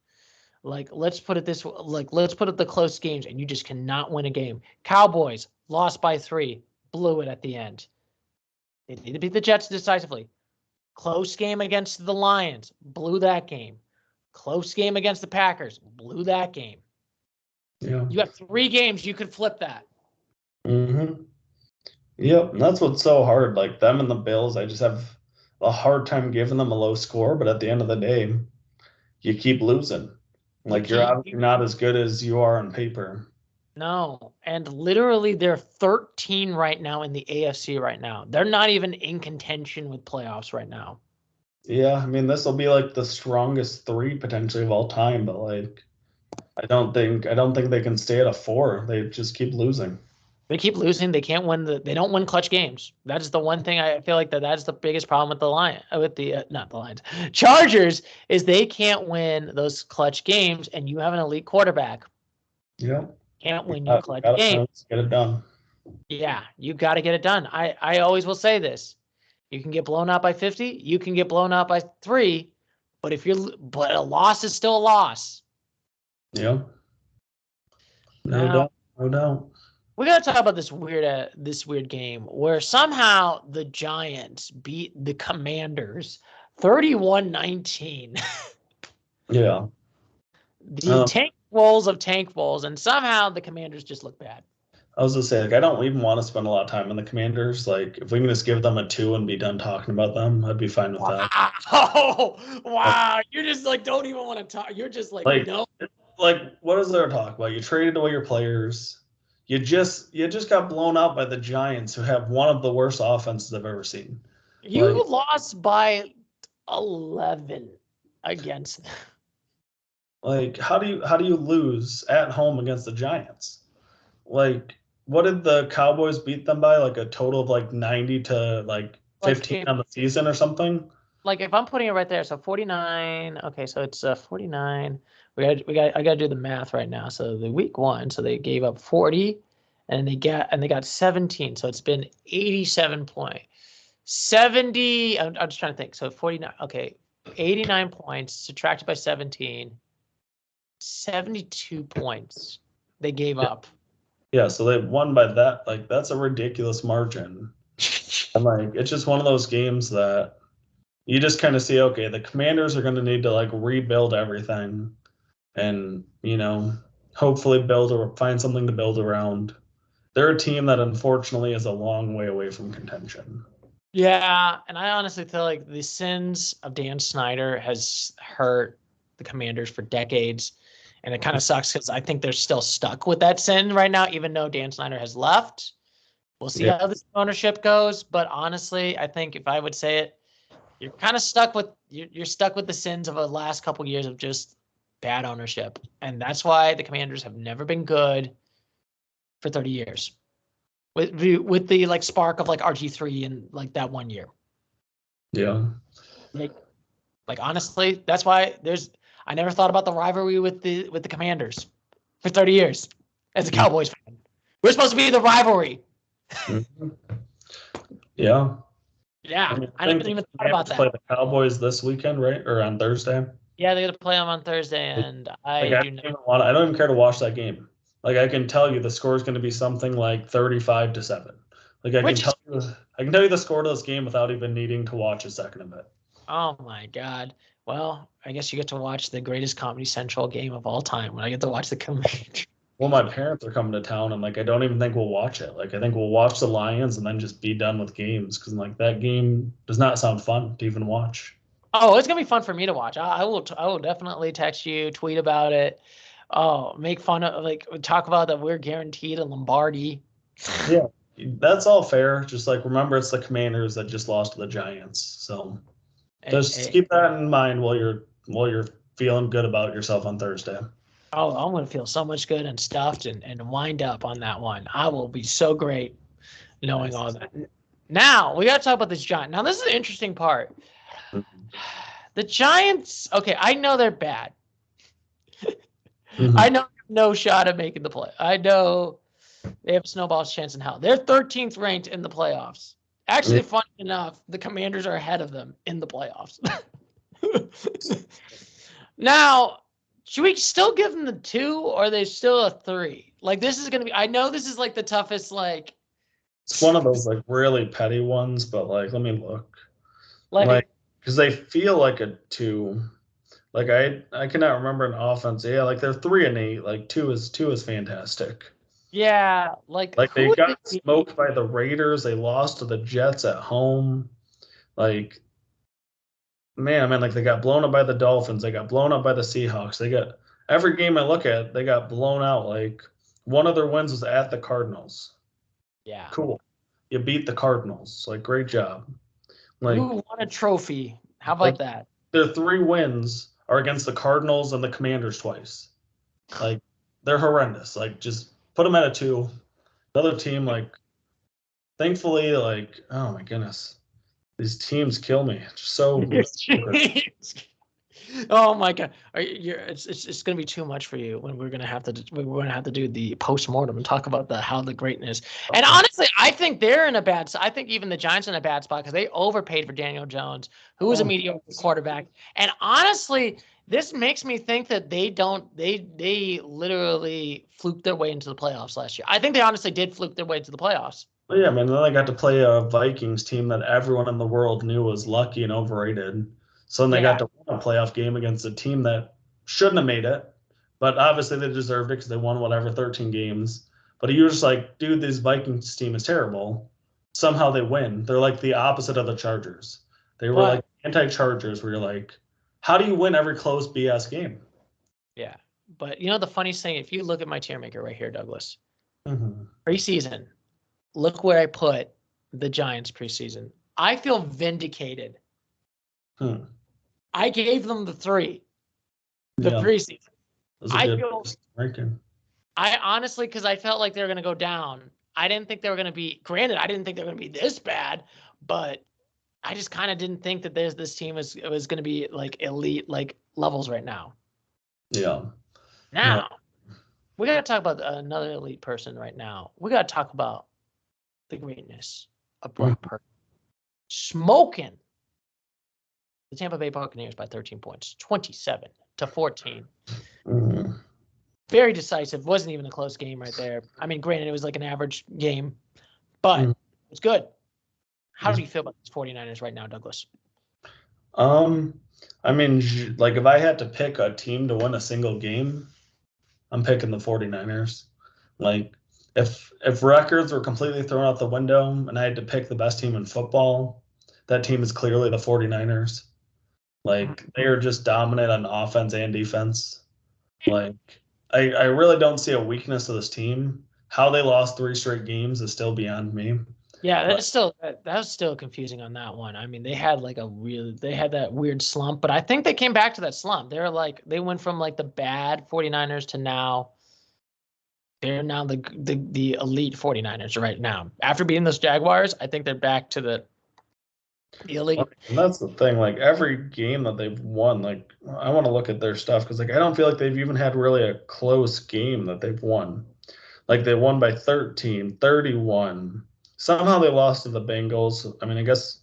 Like, let's put it the close games, and you just cannot win a game. Cowboys lost by 3, blew it at the end. They need to beat the Jets decisively. Close game against the Lions, blew that game. Close game against the Packers, blew that game. Yeah. You have 3 games, you could flip that. Mm-hmm. Yep, and that's what's so hard. Like them and the Bills, I just have a hard time giving them a low score, but at the end of the day, you keep losing. Like you're obviously not as good as you are on paper. No, and literally they're 13 right now in the AFC right now. They're not even in contention with playoffs right now. Yeah, I mean, this will be like the strongest 3 potentially of all time, but like I don't think they can stay at a 4. They just keep losing. They keep losing. They can't win they don't win clutch games. That is the one thing I feel like that's the biggest problem with not the Lions. Chargers is they can't win those clutch games, and you have an elite quarterback. Yeah. Can't win your clutch games. Get it done. Yeah, you got to get it done. I always will say this. You can get blown out by 50. You can get blown out by 3. But a loss is still a loss. Yeah. No doubt. We got to talk about this weird game where somehow the Giants beat the Commanders 31-19. Yeah. The tank bowls of tank bowls, and somehow the Commanders just look bad. I was gonna say, like, I don't even want to spend a lot of time on the Commanders. Like, if we can just give them a 2 and be done talking about them, I'd be fine with that. Oh, wow! You're just like, don't even want to talk. You're just like no. Like, what is there to talk about? You traded away your players. You just got blown out by the Giants, who have one of the worst offenses I've ever seen. You lost by 11 against them. Like, how do you lose at home against the Giants? Like, what did the Cowboys beat them by? Like a total of like 90 to like 15 on the season or something? Like, if I'm putting it right there, so 49. Okay, so it's 49. I got to do the math right now. So the week 1, so they gave up 40, and they got 17. So it's been 87 point. 70. I'm just trying to think. So 49. Okay, 89 points subtracted by 17. 72 points they gave up. Yeah, so they won by that. Like, that's a ridiculous margin. And like, it's just one of those games that you just kind of see, okay, the Commanders are going to need to like rebuild everything and, hopefully build or find something to build around. They're a team that unfortunately is a long way away from contention. Yeah, and I honestly feel like the sins of Dan Snyder has hurt the Commanders for decades. And it kind of sucks because I think they're still stuck with that sin right now, even though Dan Snyder has left. We'll see how this ownership goes. But honestly, I think if I would say it, you're kind of stuck with the sins of the last couple years of just bad ownership. And that's why the Commanders have never been good for 30 years. With the like spark of like RG3 in like that 1 year. Yeah. Like honestly, that's why I never thought about the rivalry with the Commanders for 30 years as a Cowboys fan. We're supposed to be the rivalry. Mm-hmm. Yeah. Yeah. I never even thought about that. Play the Cowboys this weekend, right? Or on Thursday? Yeah, they're gonna play them on Thursday, and I don't even care to watch that game. Like, I can tell you the score is going to be something like 35-7. Like, I can tell you the score to this game without even needing to watch a second of it. Oh my God. Well, I guess you get to watch the greatest Comedy Central game of all time when I get to watch the Commanders. Well, my parents are coming to town, and like, I don't even think we'll watch it. Like, I think we'll watch the Lions and then just be done with games because like that game does not sound fun to even watch. Oh, it's gonna be fun for me to watch. I will definitely text you, tweet about it. Oh, make fun of like talk about that we're guaranteed a Lombardi. Yeah, that's all fair. Just like remember, it's the Commanders that just lost to the Giants, so just keep that in mind while you're feeling good about yourself on Thursday. Oh, I'm gonna feel so much good and stuffed and wind up on that one. I will be so great knowing all that. Now we gotta talk about this Giant. Now this is the interesting part. The Giants, okay, I know they're bad. I know no shot at making the play. I know they have a snowball's chance in hell. They're 13th ranked in the playoffs. Actually, funny enough, the Commanders are ahead of them in the playoffs. Now, should we still give them the 2 or are they still a 3? Like, this is going to be, I know this is like the toughest, like. It's one of those like really petty ones, but like, let me look. Like, because they feel like a 2. Like I cannot remember an offense. Yeah, like they're 3-8. Like 2 is fantastic. Yeah, like they got smoked by the Raiders. They lost to the Jets at home. Like, man, like they got blown up by the Dolphins. They got blown up by the Seahawks. They got every game I look at, they got blown out. Like one of their wins was at the Cardinals. Yeah. Cool. You beat the Cardinals. Like, great job. Like, you won a trophy. How about that? Their 3 wins are against the Cardinals and the Commanders twice. Like, they're horrendous. Like, just put them at a 2. The other team, like, thankfully, like, oh my goodness, these teams kill me. Oh my God, it's gonna be too much for you when we're gonna have to do the post-mortem and talk about how the greatness. Okay. And honestly, I think they're in a bad. I think even the Giants are in a bad spot because they overpaid for Daniel Jones, who was a mediocre quarterback. And honestly, this makes me think that they literally fluked their way into the playoffs last year. I think they honestly did fluke their way into the playoffs. Well, yeah, man. Then they got to play a Vikings team that everyone in the world knew was lucky and overrated. So then they got to win a playoff game against a team that shouldn't have made it, but obviously they deserved it because they won 13 games. But you're just like, dude, this Vikings team is terrible. Somehow they win. They're like the opposite of the Chargers. They were like anti-Chargers where you're like, how do you win every close BS game? Yeah. But the funniest thing, if you look at my tier maker right here, Douglas, preseason, look where I put the Giants preseason. I feel vindicated. I gave them the 3, preseason. I honestly, because I felt like they were going to go down. I didn't think they were going to be. Granted, I didn't think they were going to be this bad, but I just kind of didn't think that this team was going to be like elite like levels right now. Yeah. Now we got to talk about another elite person right now. We got to talk about the greatness of Brock Purdy. smoking the Tampa Bay Buccaneers by 13 points, 27-14. Mm. Very decisive. Wasn't even a close game right there. I mean, granted, it was like an average game, but it's good. How do you feel about these 49ers right now, Douglas? I mean, like if I had to pick a team to win a single game, I'm picking the 49ers. Like if records were completely thrown out the window and I had to pick the best team in football, that team is clearly the 49ers. Like they are just dominant on offense and defense. Like I really don't see a weakness of this team. How they lost 3 straight games is still beyond me. Yeah, that was still confusing on that one. I mean, they had that weird slump, but I think they came back to that slump. They went from like the bad 49ers to now they're now the elite 49ers right now. After beating those Jaguars, I think they're back to the elite. And that's the thing. Like every game that they've won, like I want to look at their stuff because like I don't feel like they've even had really a close game that they've won. Like they won by 13, 31. Somehow they lost to the Bengals. I mean, I guess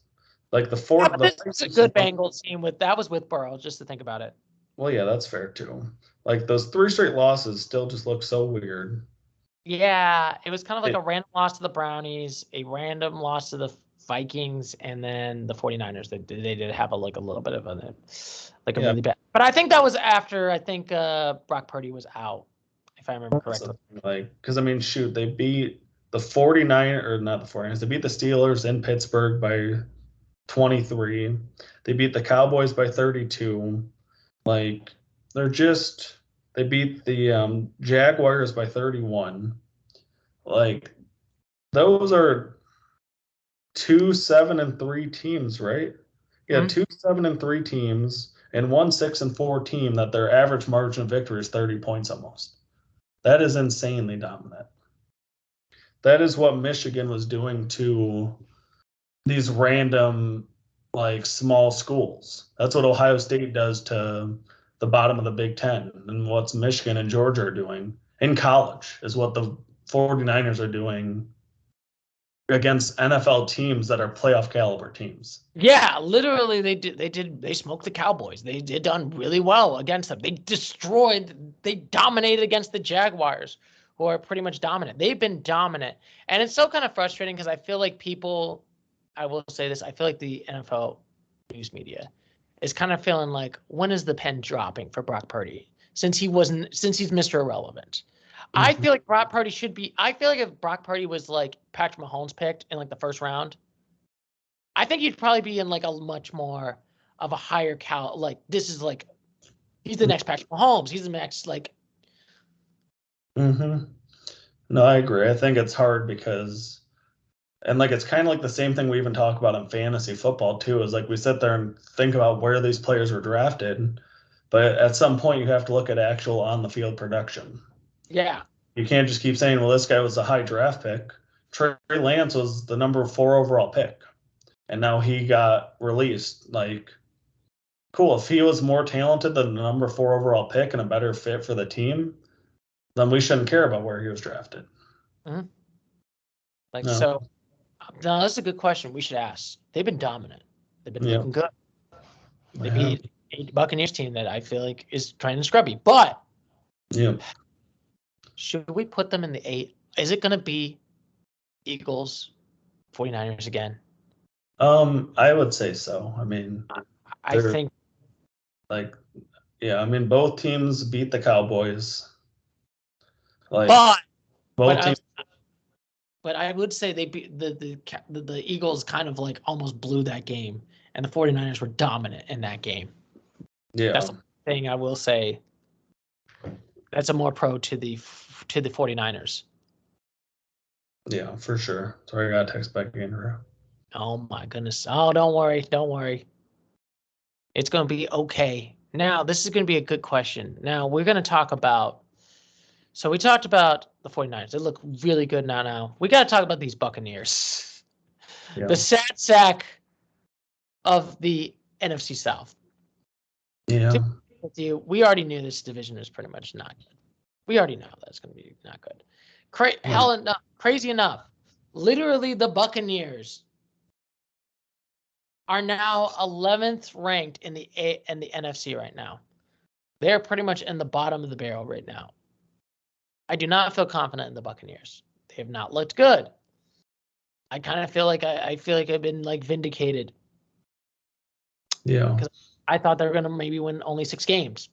like the fourth. Yeah, but this is a good Bengals team that was with Burrow, just to think about it. Well, yeah, that's fair too. Like those 3 straight losses still just look so weird. Yeah, it was kind of like a random loss to the Brownies, a random loss to the Vikings, and then the 49ers. They did have a little bit of really bad. But I think that was after Brock Purdy was out, if I remember correctly. Like, because I mean, shoot, they beat the 49ers, or not the 49ers, they beat the Steelers in Pittsburgh by 23. They beat the Cowboys by 32. Like, they beat the Jaguars by 31. Like, those are 2-7-3 teams, right? Yeah, 2-7-3 teams and 1-6-4 team that their average margin of victory is 30 points almost. That is insanely dominant. That is what Michigan was doing to these random, like, small schools. That's what Ohio State does to the bottom of the Big Ten. And what's Michigan and Georgia are doing in college is what the 49ers are doing against NFL teams that are playoff caliber teams. Yeah, literally they smoked the Cowboys. They did done really well against them. They dominated against the Jaguars, who are pretty much dominant. They've been dominant. And it's so kind of frustrating because I feel like I will say this, I feel like the NFL news media is kind of feeling like, when is the pen dropping for Brock Purdy? Since he's Mr. Irrelevant. I feel like Brock Purdy I feel like if Brock Purdy was like Patrick Mahomes picked in like the first round, I think he'd probably be in like a much more of a higher like this is like he's the next Patrick Mahomes. He's the next like. No, I agree. I think it's hard because, and like it's kind of like the same thing we even talk about in fantasy football too, is like we sit there and think about where these players were drafted, but at some point you have to look at actual on the field production. Yeah. You can't just keep saying, well, this guy was a high draft pick. Trey Lance was the number 4 overall pick, and now he got released. Like, cool. If he was more talented than the number 4 overall pick and a better fit for the team, then we shouldn't care about where he was drafted. Mm-hmm. So, no, that's a good question. We should ask. They've been dominant. They've been looking good. They beat a Buccaneers team that I feel like is trying to scrubby. But should we put them in the 8? Is it going to be Eagles, 49ers again? I would say so. I mean, I think like, yeah, I mean, both teams beat the Cowboys. Like, but I would say they beat the Eagles kind of like almost blew that game, and the 49ers were dominant in that game. Yeah, that's the thing I will say. That's a more pro to the 49ers. Yeah, for sure. Sorry, I got a text back, Andrew. Oh my goodness. Oh, don't worry. It's going to be okay. Now, this is going to be a good question. Now, we're going to talk about. So we talked about the 49ers. They look really good now. We got to talk about these Buccaneers. Yeah. The sad sack of the NFC South. Yeah. With you, we already knew this division is pretty much not good. We already know that's going to be not good. Crazy enough. Literally, the Buccaneers are now 11th ranked in the NFC right now. They're pretty much in the bottom of the barrel right now. I do not feel confident in the Buccaneers. They have not looked good. I kind of feel like I feel like I've been like vindicated. Yeah. I thought they were going to maybe win only 6 games.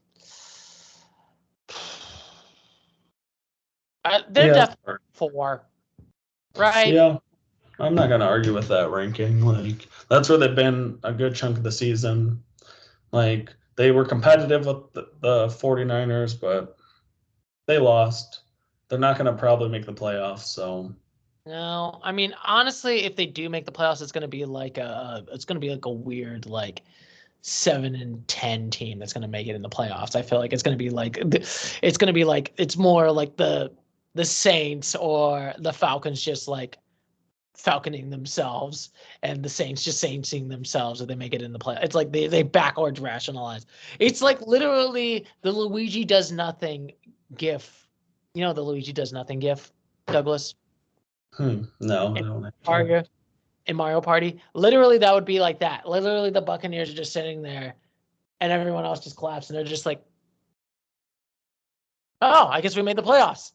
They're definitely 4, right? Yeah. I'm not going to argue with that ranking. Like, that's where they've been a good chunk of the season. Like, they were competitive with the 49ers, but they lost. They're not going to probably make the playoffs, so. No, I mean, honestly, if they do make the playoffs, it's going to be like a weird, like, 7-10 team that's going to make it in the playoffs. I feel like it's going to be like it's more like the Saints or the Falcons just like falconing themselves, and the Saints just saintsing themselves if they make it in the play. It's like they backwards rationalize. It's like literally the Luigi does nothing gif. You know the Luigi does nothing gif, Douglas? No, I don't Mario in Mario Party. Literally that would be like that. Literally the Buccaneers are just sitting there and everyone else just claps and they're just like, oh, I guess we made the playoffs.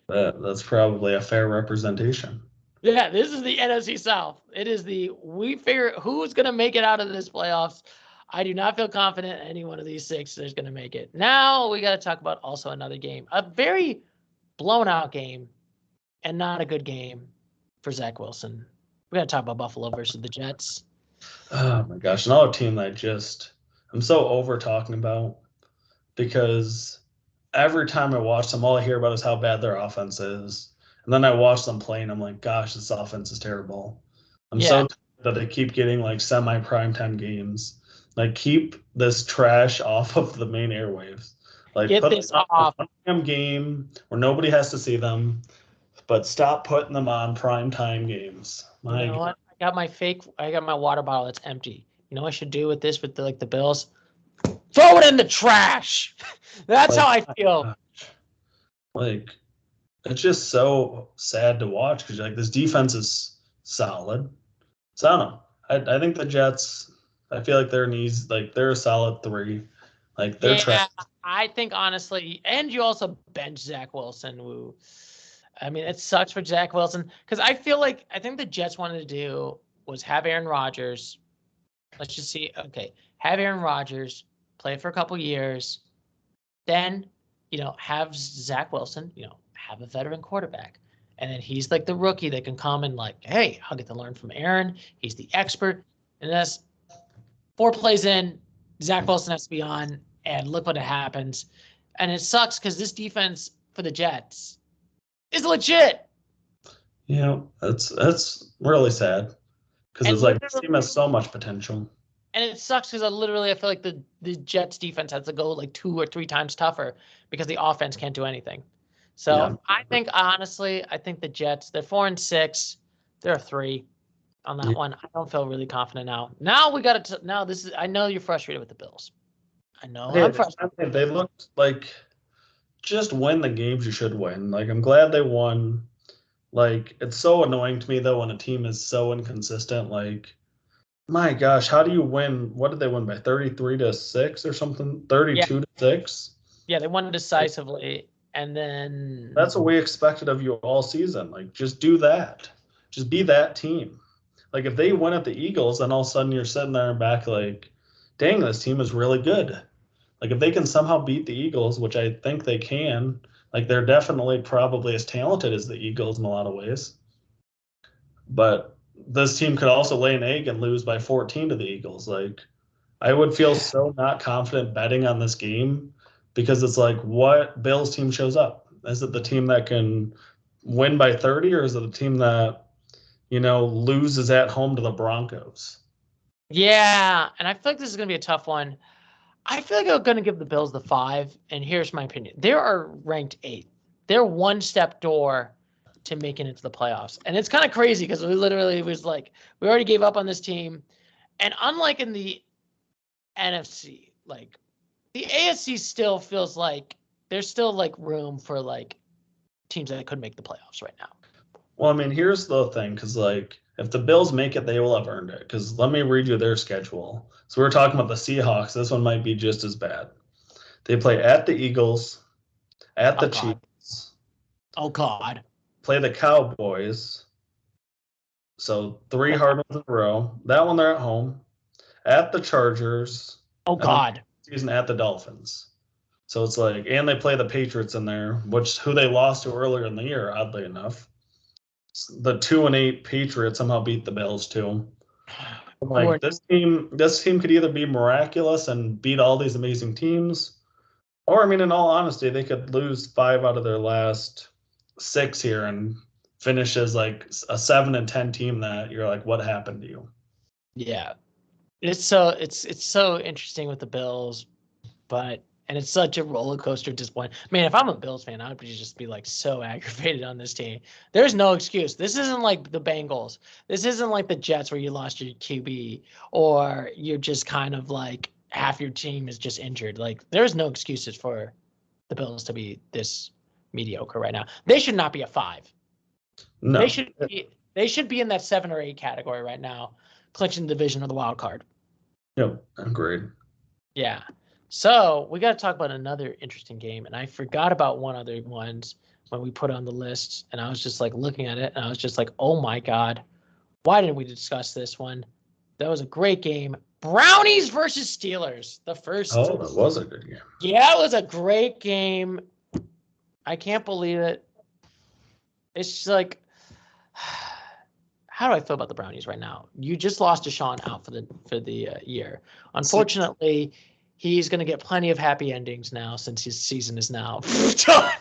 That's probably a fair representation. Yeah, this is the NFC South. It is we figure who's going to make it out of this playoffs. I do not feel confident any one of these 6 is going to make it. Now we got to talk about also another game, a very blown out game and not a good game for Zach Wilson. We're going to talk about Buffalo versus the Jets. Oh my gosh, another team that I'm so over talking about, because every time I watch them, all I hear about is how bad their offense is. And then I watch them play and I'm like, gosh, this offense is terrible. I'm so tired that they keep getting like semi primetime games. Like, keep this trash off of the main airwaves. Like, get put this them off. on a damn game where nobody has to see them, but stop putting them on primetime games. You know what? I got my water bottle that's empty. You know what I should do with this with the Bills? Throw it in the trash. That's how I feel. Like, it's just so sad to watch because like this defense is solid. So I don't know. I think the Jets. I feel like they're a solid 3. Like they're trash. I think honestly, and you also bench Zach Wilson. Who, I mean, it sucks for Zach Wilson because I think the Jets wanted to do was have Aaron Rodgers. Let's just see. Okay, have Aaron Rodgers play for a couple years, then have Zach Wilson. Have a veteran quarterback. And then he's like the rookie that can come and like, hey, I'll get to learn from Aaron. He's the expert. And that's 4 plays in, Zach Wilson has to be on, and look what happens. And it sucks because this defense for the Jets is legit. That's really sad because it's like this team has so much potential. And it sucks because I feel like the Jets defense has to go like 2 or 3 times tougher because the offense can't do anything. So I think honestly, the Jets, they're 4-6. They're a 3 on that one. I don't feel really confident now. Now we got to. Now this is. I know you're frustrated with the Bills. I know I'm frustrated. They looked like just win the games you should win. Like, I'm glad they won. Like, it's so annoying to me though when a team is so inconsistent. Like, my gosh, how do you win? What did they win by 33-6 or something? 32-6. Yeah, they won decisively. And then that's what we expected of you all season. Like, just do that. Just be that team. Like, if they win at the Eagles, then all of a sudden you're sitting there and back like, dang, this team is really good. Like, if they can somehow beat the Eagles, which I think they can, like, they're definitely probably as talented as the Eagles in a lot of ways. But this team could also lay an egg and lose by 14 to the Eagles. Like, I would feel so not confident betting on this game. Because it's like, what Bills team shows up? Is it the team that can win by 30, or is it the team that, loses at home to the Broncos? Yeah, and I feel like this is going to be a tough one. I feel like I'm going to give the Bills the 5, and here's my opinion. They are ranked 8th. They're one step door to making it to the playoffs. And it's kind of crazy because we literally was like, we already gave up on this team. And unlike in the NFC, like, the AFC still feels like there's still like room for like teams that could make the playoffs right now. Well, I mean, here's the thing, because like If the Bills make it, they will have earned it. Because let me read you their schedule. So we were talking about the Seahawks. This one might be just as bad. They play at the Eagles, at the Chiefs. Oh God. Play the Cowboys. So 3 hard ones in a row. That one they're at home. At the Chargers. Oh God. Season at the Dolphins. So it's like, and they play the Patriots in there, who they lost to earlier in the year, oddly enough. The 2-8 Patriots somehow beat the Bills too. Like this team could either be miraculous and beat all these amazing teams, or I mean, in all honesty, they could lose 5 out of their last 6 here and finish as like a 7-10 team that you're like, what happened to you? Yeah. It's so interesting with the Bills, and it's such a roller coaster disappointment. Man, if I'm a Bills fan, I would just be like so aggravated on this team. There's no excuse. This isn't like the Bengals. This isn't like the Jets where you lost your QB or you're just kind of like half your team is just injured. Like there's no excuses for the Bills to be this mediocre right now. They should not be a 5. No. They should be in that 7 or 8 category right now, clinching the division or the wild card. Yep, agreed. Yeah. So we got to talk about another interesting game, and I forgot about one other ones when we put it on the list, and I was just like looking at it, and I was just like, oh my God, why didn't we discuss this one? That was a great game. Brownies versus Steelers. The first. Oh, that was a good game. Yeah, it was a great game. I can't believe it. It's just like, how do I feel about the Brownies right now? You just lost Deshaun out for the year. Unfortunately, he's going to get plenty of happy endings now since his season is now done.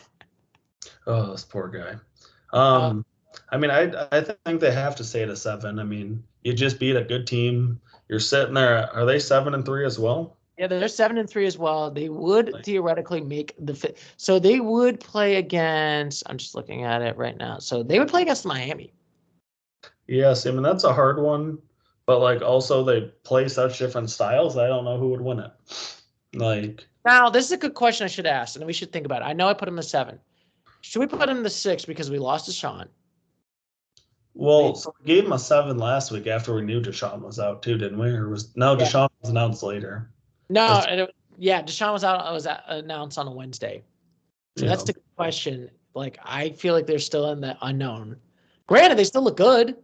Oh, this poor guy. I mean, I think they have to stay at a 7. I mean, you just beat a good team. You're sitting there. Are they 7-3 as well? Yeah, they're 7-3 as well. They would theoretically make the fit. So they would play against. I'm just looking at it right now. So they would play against Miami. Yes, I mean that's a hard one, but like also they play such different styles. I don't know who would win it. Like now, this is a good question I should ask, and we should think about it. I know I put him in the 7. Should we put him in the 6 because we lost Deshaun? Well, so we gave him a 7 last week after we knew Deshaun was out too, didn't we? Deshaun was announced later. No, Deshaun was out. Was announced on a Wednesday. So that's the question. Like I feel like they're still in the unknown. Granted, they still look good.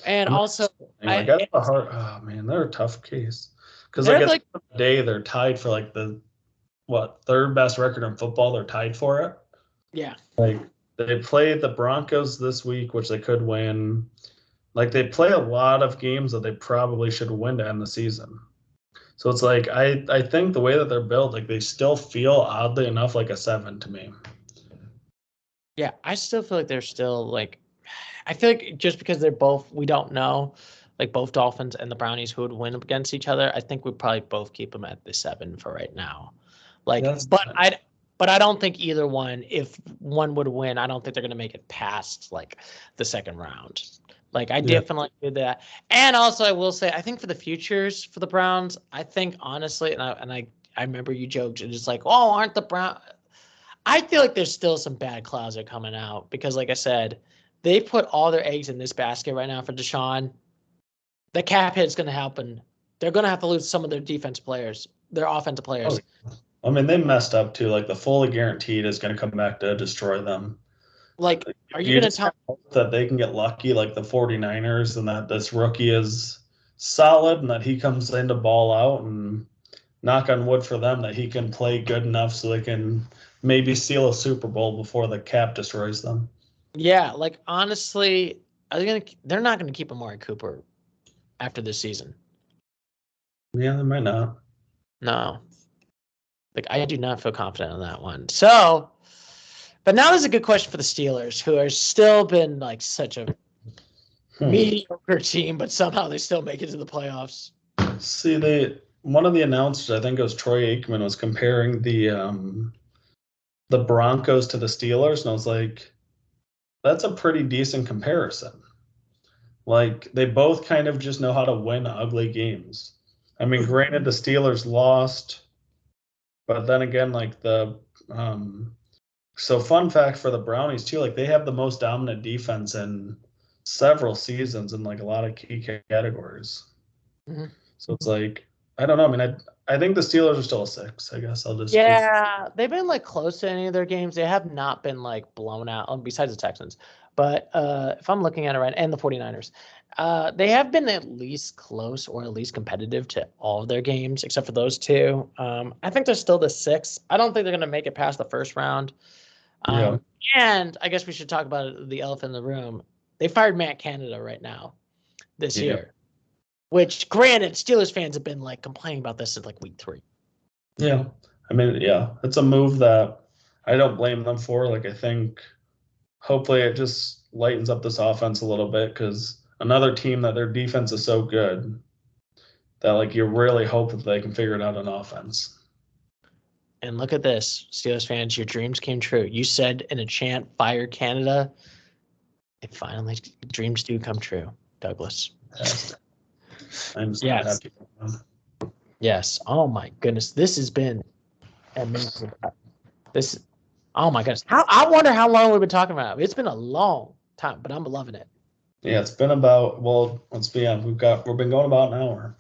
And also, that's a hard. Oh man, they're a tough case because like today they're tied for like the 3rd best record in football. They're tied for it. Yeah. Like they play the Broncos this week, which they could win. Like they play a lot of games that they probably should win to end the season. So it's like I think the way that they're built, like they still feel oddly enough like a 7 to me. Yeah, I still feel like they're still like. I feel like just because they're both, we don't know, like both Dolphins and the Brownies who would win against each other. I think we'd probably both keep them at the 7 for right now. Like, but I don't think either one. If one would win, I don't think they're going to make it past like the 2nd round. Like I definitely do that. And also, I will say, I think for the futures for the Browns, I think honestly, and I remember you joked, and it's like, oh, aren't the Browns? I feel like there's still some bad clouds that are coming out because, like I said. They put all their eggs in this basket right now for Deshaun. The cap hit is going to happen. They're going to have to lose some of their defense players, their offensive players. I mean, they messed up too. Like the fully guaranteed is going to come back to destroy them. Like are you going to tell that they can get lucky like the 49ers and that this rookie is solid and that he comes in to ball out and knock on wood for them that he can play good enough so they can maybe steal a Super Bowl before the cap destroys them? Yeah, like honestly, they're not going to keep Amari Cooper after this season. Yeah, they might not. No. Like I do not feel confident on that one. So, but now there's a good question for the Steelers, who have still been like such a mediocre team, but somehow they still make it to the playoffs. See, one of the announcers, I think it was Troy Aikman, was comparing the Broncos to the Steelers, and I was like, that's a pretty decent comparison. Like they both kind of just know how to win ugly games. I mean, granted the Steelers lost, but then again, like so fun fact for the Brownies too, like they have the most dominant defense in several seasons in like a lot of key categories. Mhm. So it's like, I don't know. I mean, I think the Steelers are still a 6. I guess I'll just Yeah, they've been like close to any of their games. They have not been like blown out, besides the Texans. But if I'm looking at it right, and the 49ers, they have been at least close or at least competitive to all of their games except for those two. I think they're still the 6. I don't think they're going to make it past the first round. Yeah. And I guess we should talk about the elephant in the room. They fired Matt Canada right now this Yeah. year, which granted, Steelers fans have been like complaining about this since like week 3. Yeah. I mean, yeah, it's a move that I don't blame them for. Like, I think hopefully it just lightens up this offense a little bit because another team that their defense is so good that like you really hope that they can figure it out on offense. And look at this, Steelers fans, your dreams came true. You said in a chant, "Fire Canada." It finally, dreams do come true, Douglas. I'm so Yes. happy. Yes. Oh my goodness, this has been amazing. This, oh my goodness. I wonder how long we've been talking about it. It's been a long time, but I'm loving it. Yeah, it's been about, well, let's be honest, we've been going about an hour.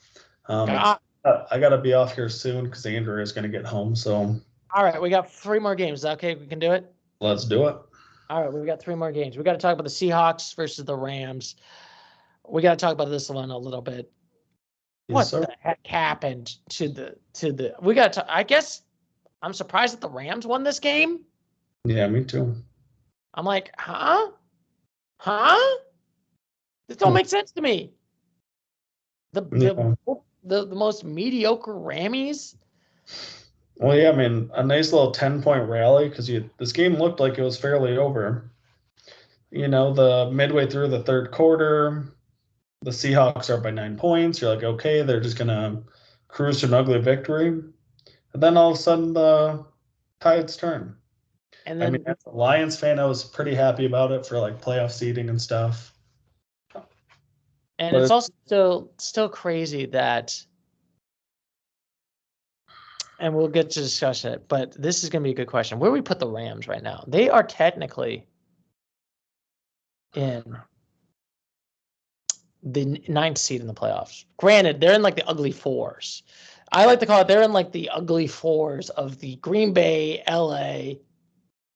I got to be off here soon because Andrew is going to get home. So all right, we got 3 more games. Is that okay? We can do it. let's do it. All right, we got 3 more games. We got to talk about the Seahawks versus the Rams. We got to talk about this one a little bit. Yes, What the heck happened to the? We got to. I guess I'm surprised that the Rams won this game. Yeah, me too. I'm like, huh? This don't make sense to me. The most mediocre Rammies. Well, yeah, I mean, a nice little 10-point rally because this game looked like it was fairly over. The midway through the third quarter, the Seahawks are up by 9 points. You're like, okay, they're just gonna cruise to an ugly victory, and then all of a sudden the tides turn. And then, I mean, as a Lions fan, I was pretty happy about it for like playoff seeding and stuff. And it's also still crazy that, and we'll get to discuss it, but this is going to be a good question. Where do we put the Rams right now? They are technically in the 9th seed in the playoffs. Granted, they're in like the ugly 4s. I like to call it, they're in like the ugly 4s of the Green Bay, LA.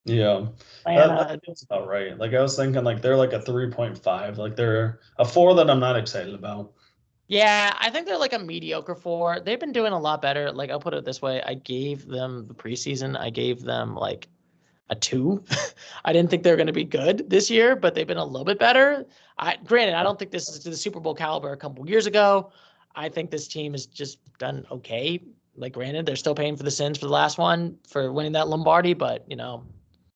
Yeah, that's about right. Like I was thinking, like they're like a 3.5. Like they're a 4 that I'm not excited about. Yeah, I think they're like a mediocre 4. They've been doing a lot better. Like I'll put it this way: I gave them the preseason. I gave them like a 2. I didn't think they were going to be good this year, but they've been a little bit better. Granted, I don't think this is to the Super Bowl caliber a couple years ago. I think this team has just done okay. Like, granted, they're still paying for the sins for the last one for winning that Lombardi, but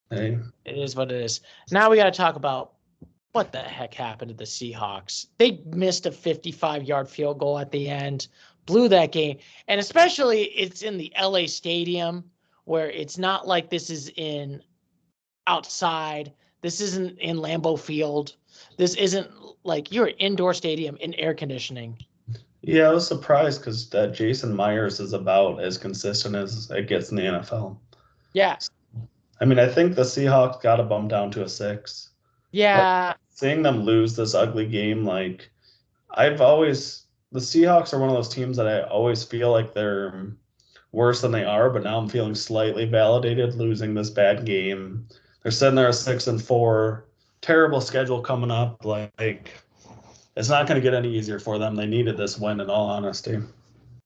Hey. It is what it is. Now we got to talk about what the heck happened to the Seahawks. They missed a 55-yard field goal at the end, blew that game, and especially it's in the LA Stadium where it's not like this is in outside. This isn't in Lambeau Field. This isn't like you're an indoor stadium in air conditioning. Yeah, I was surprised because that Jason Myers is about as consistent as it gets in the NFL. Yeah. I mean, I think the Seahawks got to bump down to a 6. Yeah. Like, seeing them lose this ugly game, like the Seahawks are one of those teams that I always feel like they're worse than they are, but now I'm feeling slightly validated losing this bad game. They're sitting there at 6-4, terrible schedule coming up. Like it's not going to get any easier for them. They needed this win, in all honesty.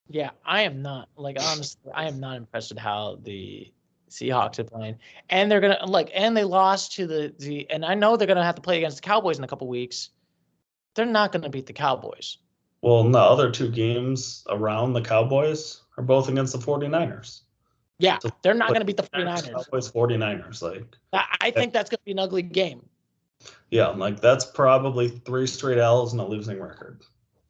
Yeah, I am not honestly, I am not impressed with how the Seahawks are playing, and they're gonna and they lost to and I know they're gonna have to play against the Cowboys in a couple weeks. They're not gonna beat the Cowboys. Well, the other 2 games around the Cowboys are both against the 49ers. Yeah, so they're not going to beat the 49ers. Cowboys, 49ers. Like I think that's going to be an ugly game. Yeah, like that's probably 3 straight L's and a losing record.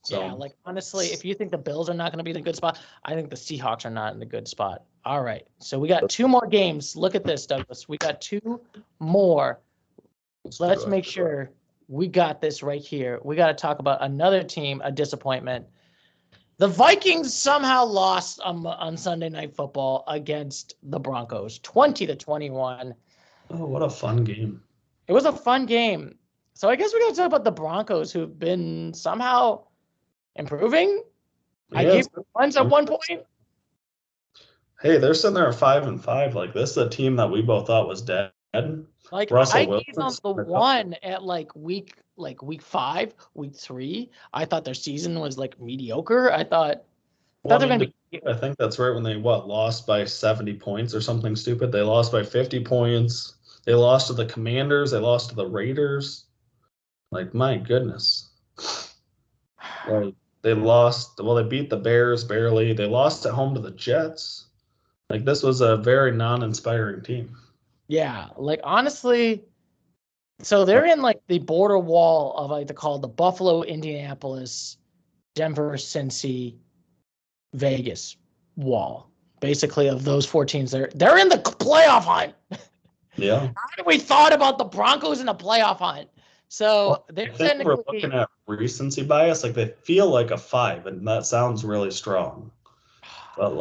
So, yeah, like honestly, if you think the Bills are not going to be in a good spot, I think the Seahawks are not in a good spot. All right, so we got 2 more games. Look at this, Douglas. We got 2 more. Let's make sure we got this right here. We got to talk about another team, a disappointment. The Vikings somehow lost on Sunday Night Football against the Broncos, 20-21. Oh, what a fun game. It was a fun game. So I guess we got to talk about the Broncos, who've been somehow improving. I Yeah, gave them runs at one point. hey, they're sitting there at 5-5. Like this is a team that we both thought was dead. Like Russell I gave them Wilson. the one at week 5, week 3. I thought their season was mediocre. I thought Well, they're going to be. I think that's right when they lost by 70 points or something stupid. They lost by 50 points. They lost to the Commanders. They lost to the Raiders. Like my goodness. Like they lost. Well, they beat the Bears barely. They lost at home to the Jets. Like this was a very non-inspiring team. Yeah, honestly, so they're in the border wall of they call the Buffalo, Indianapolis, Denver, Cincy, Vegas wall. Basically, of those 4 teams, they're in the playoff hunt. Yeah. How we thought about the Broncos in the playoff hunt? So they're we're looking at recency bias. Like they feel like a 5, and that sounds really strong. But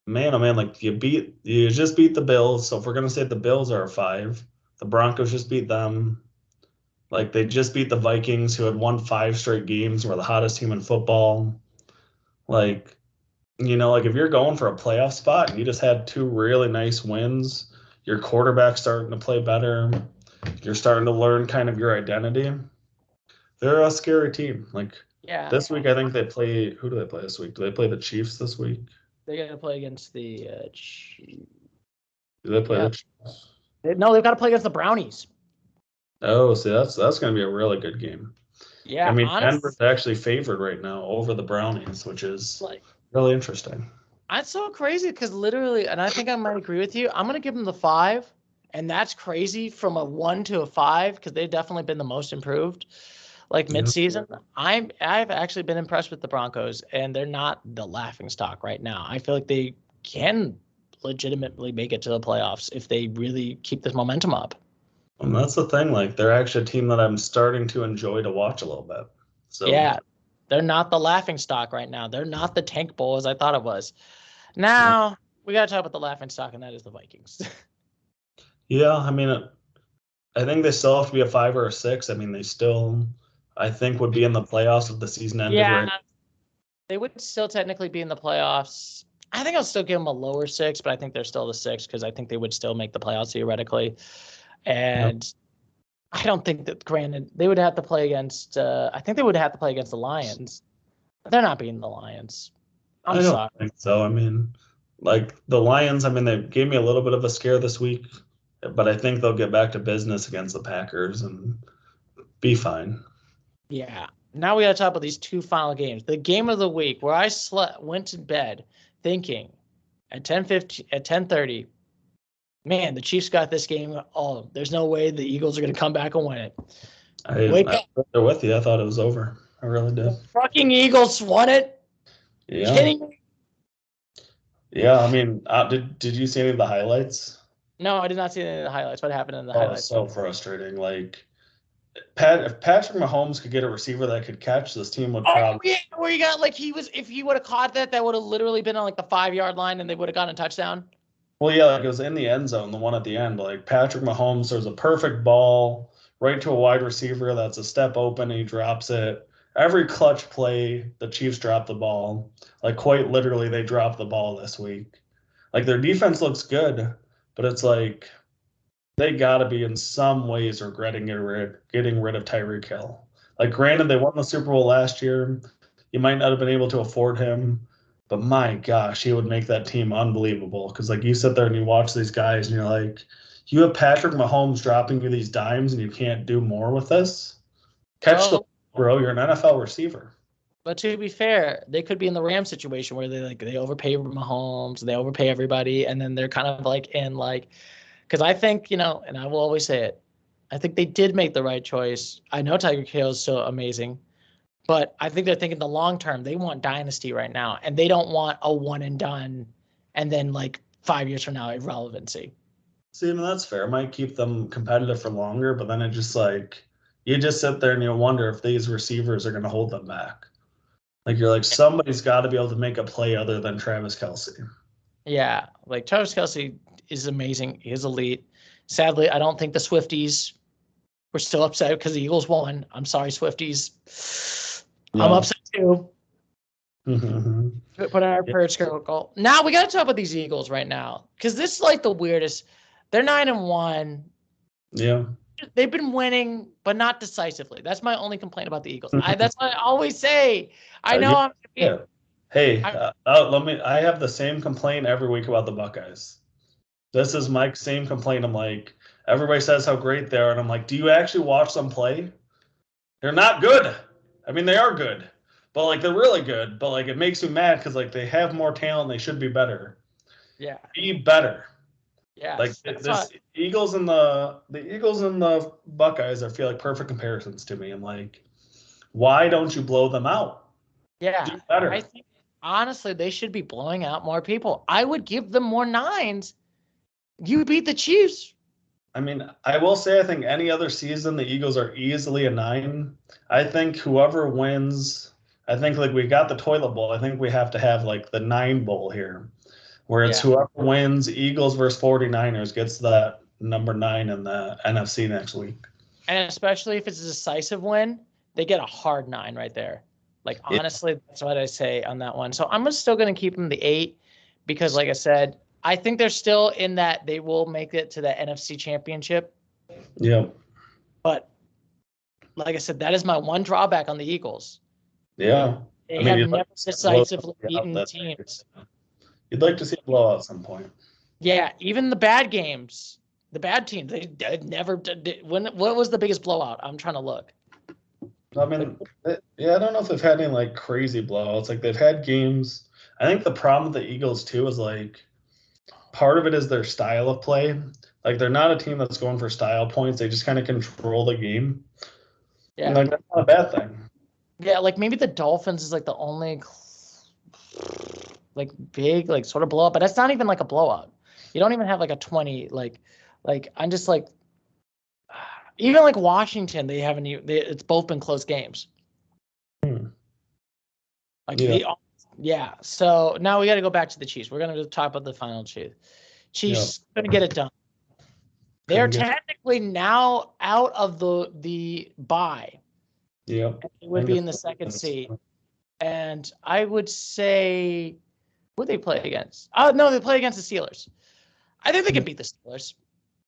man, oh man, you just beat the Bills. So if we're gonna say the Bills are a 5, the Broncos just beat them. Like they just beat the Vikings, who had won 5 straight games, were the hottest team in football. Like, if you're going for a playoff spot and you just had 2 really nice wins, your quarterback's starting to play better, you're starting to learn kind of your identity. They're a scary team. yeah. This week, I think they play. Who do they play this week? Do they play the Chiefs this week? They're going to play against the Chiefs. Do they play the Chiefs? No, they've got to play against the Brownies. Oh, see, that's going to be a really good game. Yeah, I mean, Denver's actually favored right now over the Brownies, which is really interesting. That's so crazy because literally, and I think I might agree with you, I'm going to give them the 5, and that's crazy from a 1 to a 5 because they've definitely been the most improved. Mid-season, I've actually been impressed with the Broncos, and they're not the laughing stock right now. I feel like they can legitimately make it to the playoffs if they really keep this momentum up. And that's the thing. They're actually a team that I'm starting to enjoy to watch a little bit. So yeah, they're not the laughing stock right now. They're not the tank bull as I thought it was. Now we got to talk about the laughing stock, and that is the Vikings. Yeah, I mean, I think they still have to be a 5 or a 6. I mean, they still, I think, would be in the playoffs if the season ended. Yeah, right? They would still technically be in the playoffs. I think I'll still give them a lower 6, but I think they're still the 6 because I think they would still make the playoffs theoretically. And I don't think that, granted, they would have to play against, I think they would have to play against the Lions. They're not beating the Lions. I don't think so. I mean, the Lions, I mean, they gave me a little bit of a scare this week, but I think they'll get back to business against the Packers and be fine. Yeah. Now we got to talk about these 2 final games. The game of the week where I went to bed thinking at 10:30, man, the Chiefs got this game. Oh, there's no way the Eagles are going to come back and win it. Wake up. They're with you. I thought it was over. I really did. The fucking Eagles won it. Yeah. Kidding me? Yeah, I mean, did you see any of the highlights? No, I did not see any of the highlights. What happened in the highlights? So frustrating. If Patrick Mahomes could get a receiver that could catch, this team would probably. Yeah, where you got if he would have caught that would have literally been on the 5-yard line and they would have gotten a touchdown. Well, yeah, it was in the end zone, the one at the end. Patrick Mahomes, there's a perfect ball right to a wide receiver that's a step open and he drops it. Every clutch play, the Chiefs drop the ball. Quite literally, they dropped the ball this week. Their defense looks good, but it's they got to be in some ways regretting getting rid of Tyreek Hill. Granted, they won the Super Bowl last year. You might not have been able to afford him, but my gosh, he would make that team unbelievable. Because you sit there and you watch these guys and you're like, you have Patrick Mahomes dropping you these dimes and you can't do more with this? Catch the ball, bro. You're an NFL receiver. But to be fair, they could be in the Rams situation where they overpay Mahomes, they overpay everybody, and then they're kind of because I think, and I will always say it, I think they did make the right choice. I know Tyreek Hill is so amazing, but I think they're thinking the long term. They want dynasty right now, and they don't want a one and done, and then 5 years from now irrelevancy. See, that's fair. It might keep them competitive for longer, but then it just you just sit there and you wonder if these receivers are going to hold them back. You're somebody's got to be able to make a play other than Travis Kelce. Yeah, Travis Kelce is amazing. He is elite. Sadly, I don't think the Swifties We're still upset because the Eagles won. I'm sorry, Swifties. Yeah. I'm upset too. Mm-hmm. Put our purge circle. Now we got to talk about these Eagles right now because this is like the weirdest. They're 9-1. Yeah. They've been winning, but not decisively. That's my only complaint about the Eagles. That's what I always say. I know I'm. Yeah. Hey, I have the same complaint every week about the Buckeyes. This is my same complaint. I'm like, everybody says how great they are, and I'm like, do you actually watch them play? They're not good. I mean, they are good, but like they're really good. But like it makes me mad because like they have more talent. They should be better. Yeah. Be better. Yeah. Like this Eagles and the Eagles and the Buckeyes, I feel like perfect comparisons to me. I'm like, why don't you blow them out? Yeah. Do better. I think honestly they should be blowing out more people. I would give them more 9s. You beat the Chiefs. I mean, I will say I think any other season the Eagles are easily a 9. I think whoever wins, I think like we got the toilet bowl. I think we have to have like the 9 bowl here, where it's whoever wins Eagles versus 49ers gets that number 9 in the NFC next week. And especially if it's a decisive win, they get a hard 9 right there. Like honestly, that's what I say on that one. So I'm still going to keep them the 8 because, like I said, I think they're still in that they will make it to the NFC Championship. Yeah. But like I said, that is my one drawback on the Eagles. Yeah. They have never decisively beaten teams. You'd like to see a blowout at some point. Yeah, even the bad games, the bad teams, they never did. What was the biggest blowout? I'm trying to look. I mean, I don't know if they've had any like crazy blowouts. Like they've had games. I think the problem with the Eagles too is like part of it is their style of play. Like they're not a team that's going for style points. They just kind of control the game. Yeah, and like that's not a bad thing. Yeah, like maybe the Dolphins is like the only like big like sort of blowout, but that's not even like a blowout. You don't even have like a 20 like I'm just like even like Washington, they haven't even it's both been close games. Like so now we got to go back to the Chiefs. We're going to talk about the final Chiefs going to get it done. They're technically now out of the bye. Yeah. It would be in the second seed. And I would say, who they play against? Oh, no, they play against the Steelers. I think they can beat the Steelers.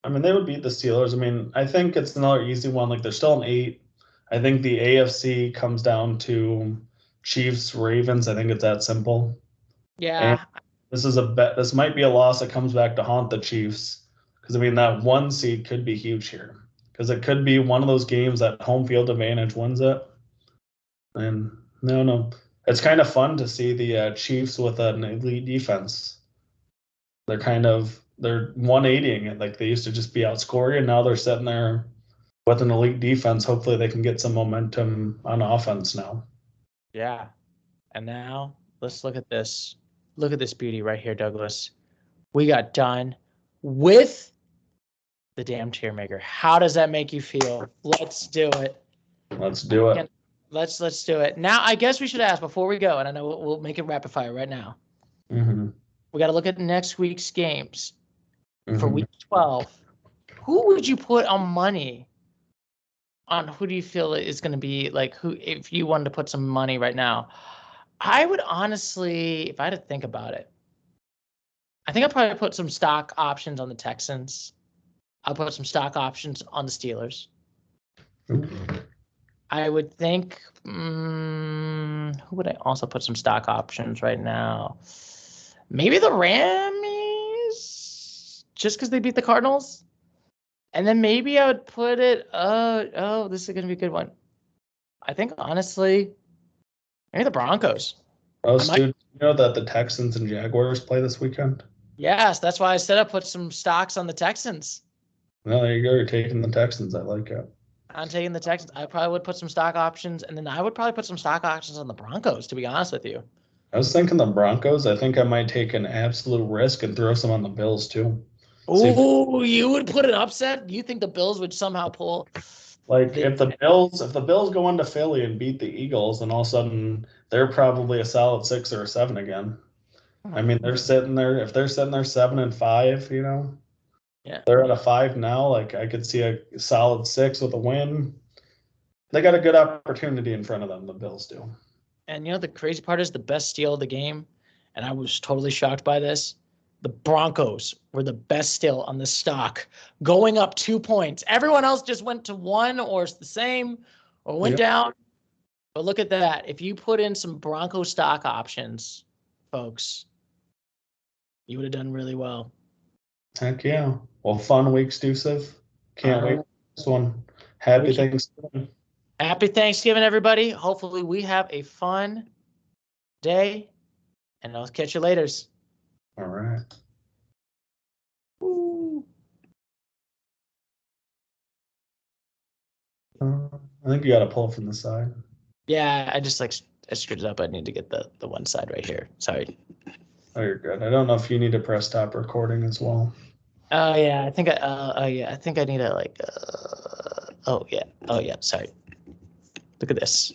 I mean, they would beat the Steelers. I mean, I think it's another easy one. Like, they're still an 8. I think the AFC comes down to Chiefs, Ravens. I think it's that simple. Yeah. And this is a bet. This might be a loss that comes back to haunt the Chiefs. Because, I mean, that 1 seed could be huge here. Because it could be one of those games that home field advantage wins it. And no. It's kind of fun to see the Chiefs with an elite defense. They're 180ing it. Like they used to just be outscoring, and now they're sitting there with an elite defense. Hopefully they can get some momentum on offense now. Yeah. And now let's look at this. Look at this beauty right here, Douglas. We got done with the damn tier maker. How does that make you feel? Let's do it. Let's do it. Let's do it. Now, I guess we should ask before we go, and I know we'll make it rapid fire right now. Mm-hmm. We got to look at next week's games for week 12. Who would you put on money on? Who do you feel is going to be like who? If you wanted to put some money right now, I would honestly, if I had to think about it, I think I'd probably put some stock options on the Texans. I'll put some stock options on the Steelers. I would think, who would I also put some stock options right now? Maybe the Rams, just because they beat the Cardinals. And then maybe I would put it, this is going to be a good one. I think, honestly, maybe the Broncos. Dude, you know that the Texans and Jaguars play this weekend? Yes, that's why I said I put some stocks on the Texans. Well, there you go. You're taking the Texans. I like it. I'm taking the Texans. I probably would put some stock options, and then I would probably put some stock options on the Broncos, to be honest with you. I was thinking the Broncos. I think I might take an absolute risk and throw some on the Bills, too. Oh, you would put an upset? You think the Bills would somehow pull? Like, if the Bills go into Philly and beat the Eagles, and all of a sudden they're probably a solid 6 or a 7 again. I mean, they're sitting there. If they're sitting there 7-5, you know. Yeah. They're at a 5 now. Like I could see a solid 6 with a win. They got a good opportunity in front of them. The Bills do. And you know the crazy part is the best steal of the game, and I was totally shocked by this. The Broncos were the best steal on the stock, going up 2 points. Everyone else just went to 1 or the same or went down. But look at that. If you put in some Bronco stock options, folks, you would have done really well. Heck yeah. Well, fun week, Stusiv. Can't wait for this one. Happy Thanksgiving. Happy Thanksgiving, everybody. Hopefully we have a fun day, and I'll catch you later. All right. I think you got to pull from the side. Yeah, I screwed it up. I need to get the one side right here. Sorry. Oh, you're good. I don't know if you need to press stop recording as well. Oh yeah, I think I need to oh yeah, sorry. Look at this.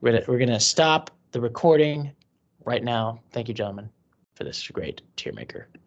We're gonna stop the recording right now. Thank you, gentlemen, for this great tier maker.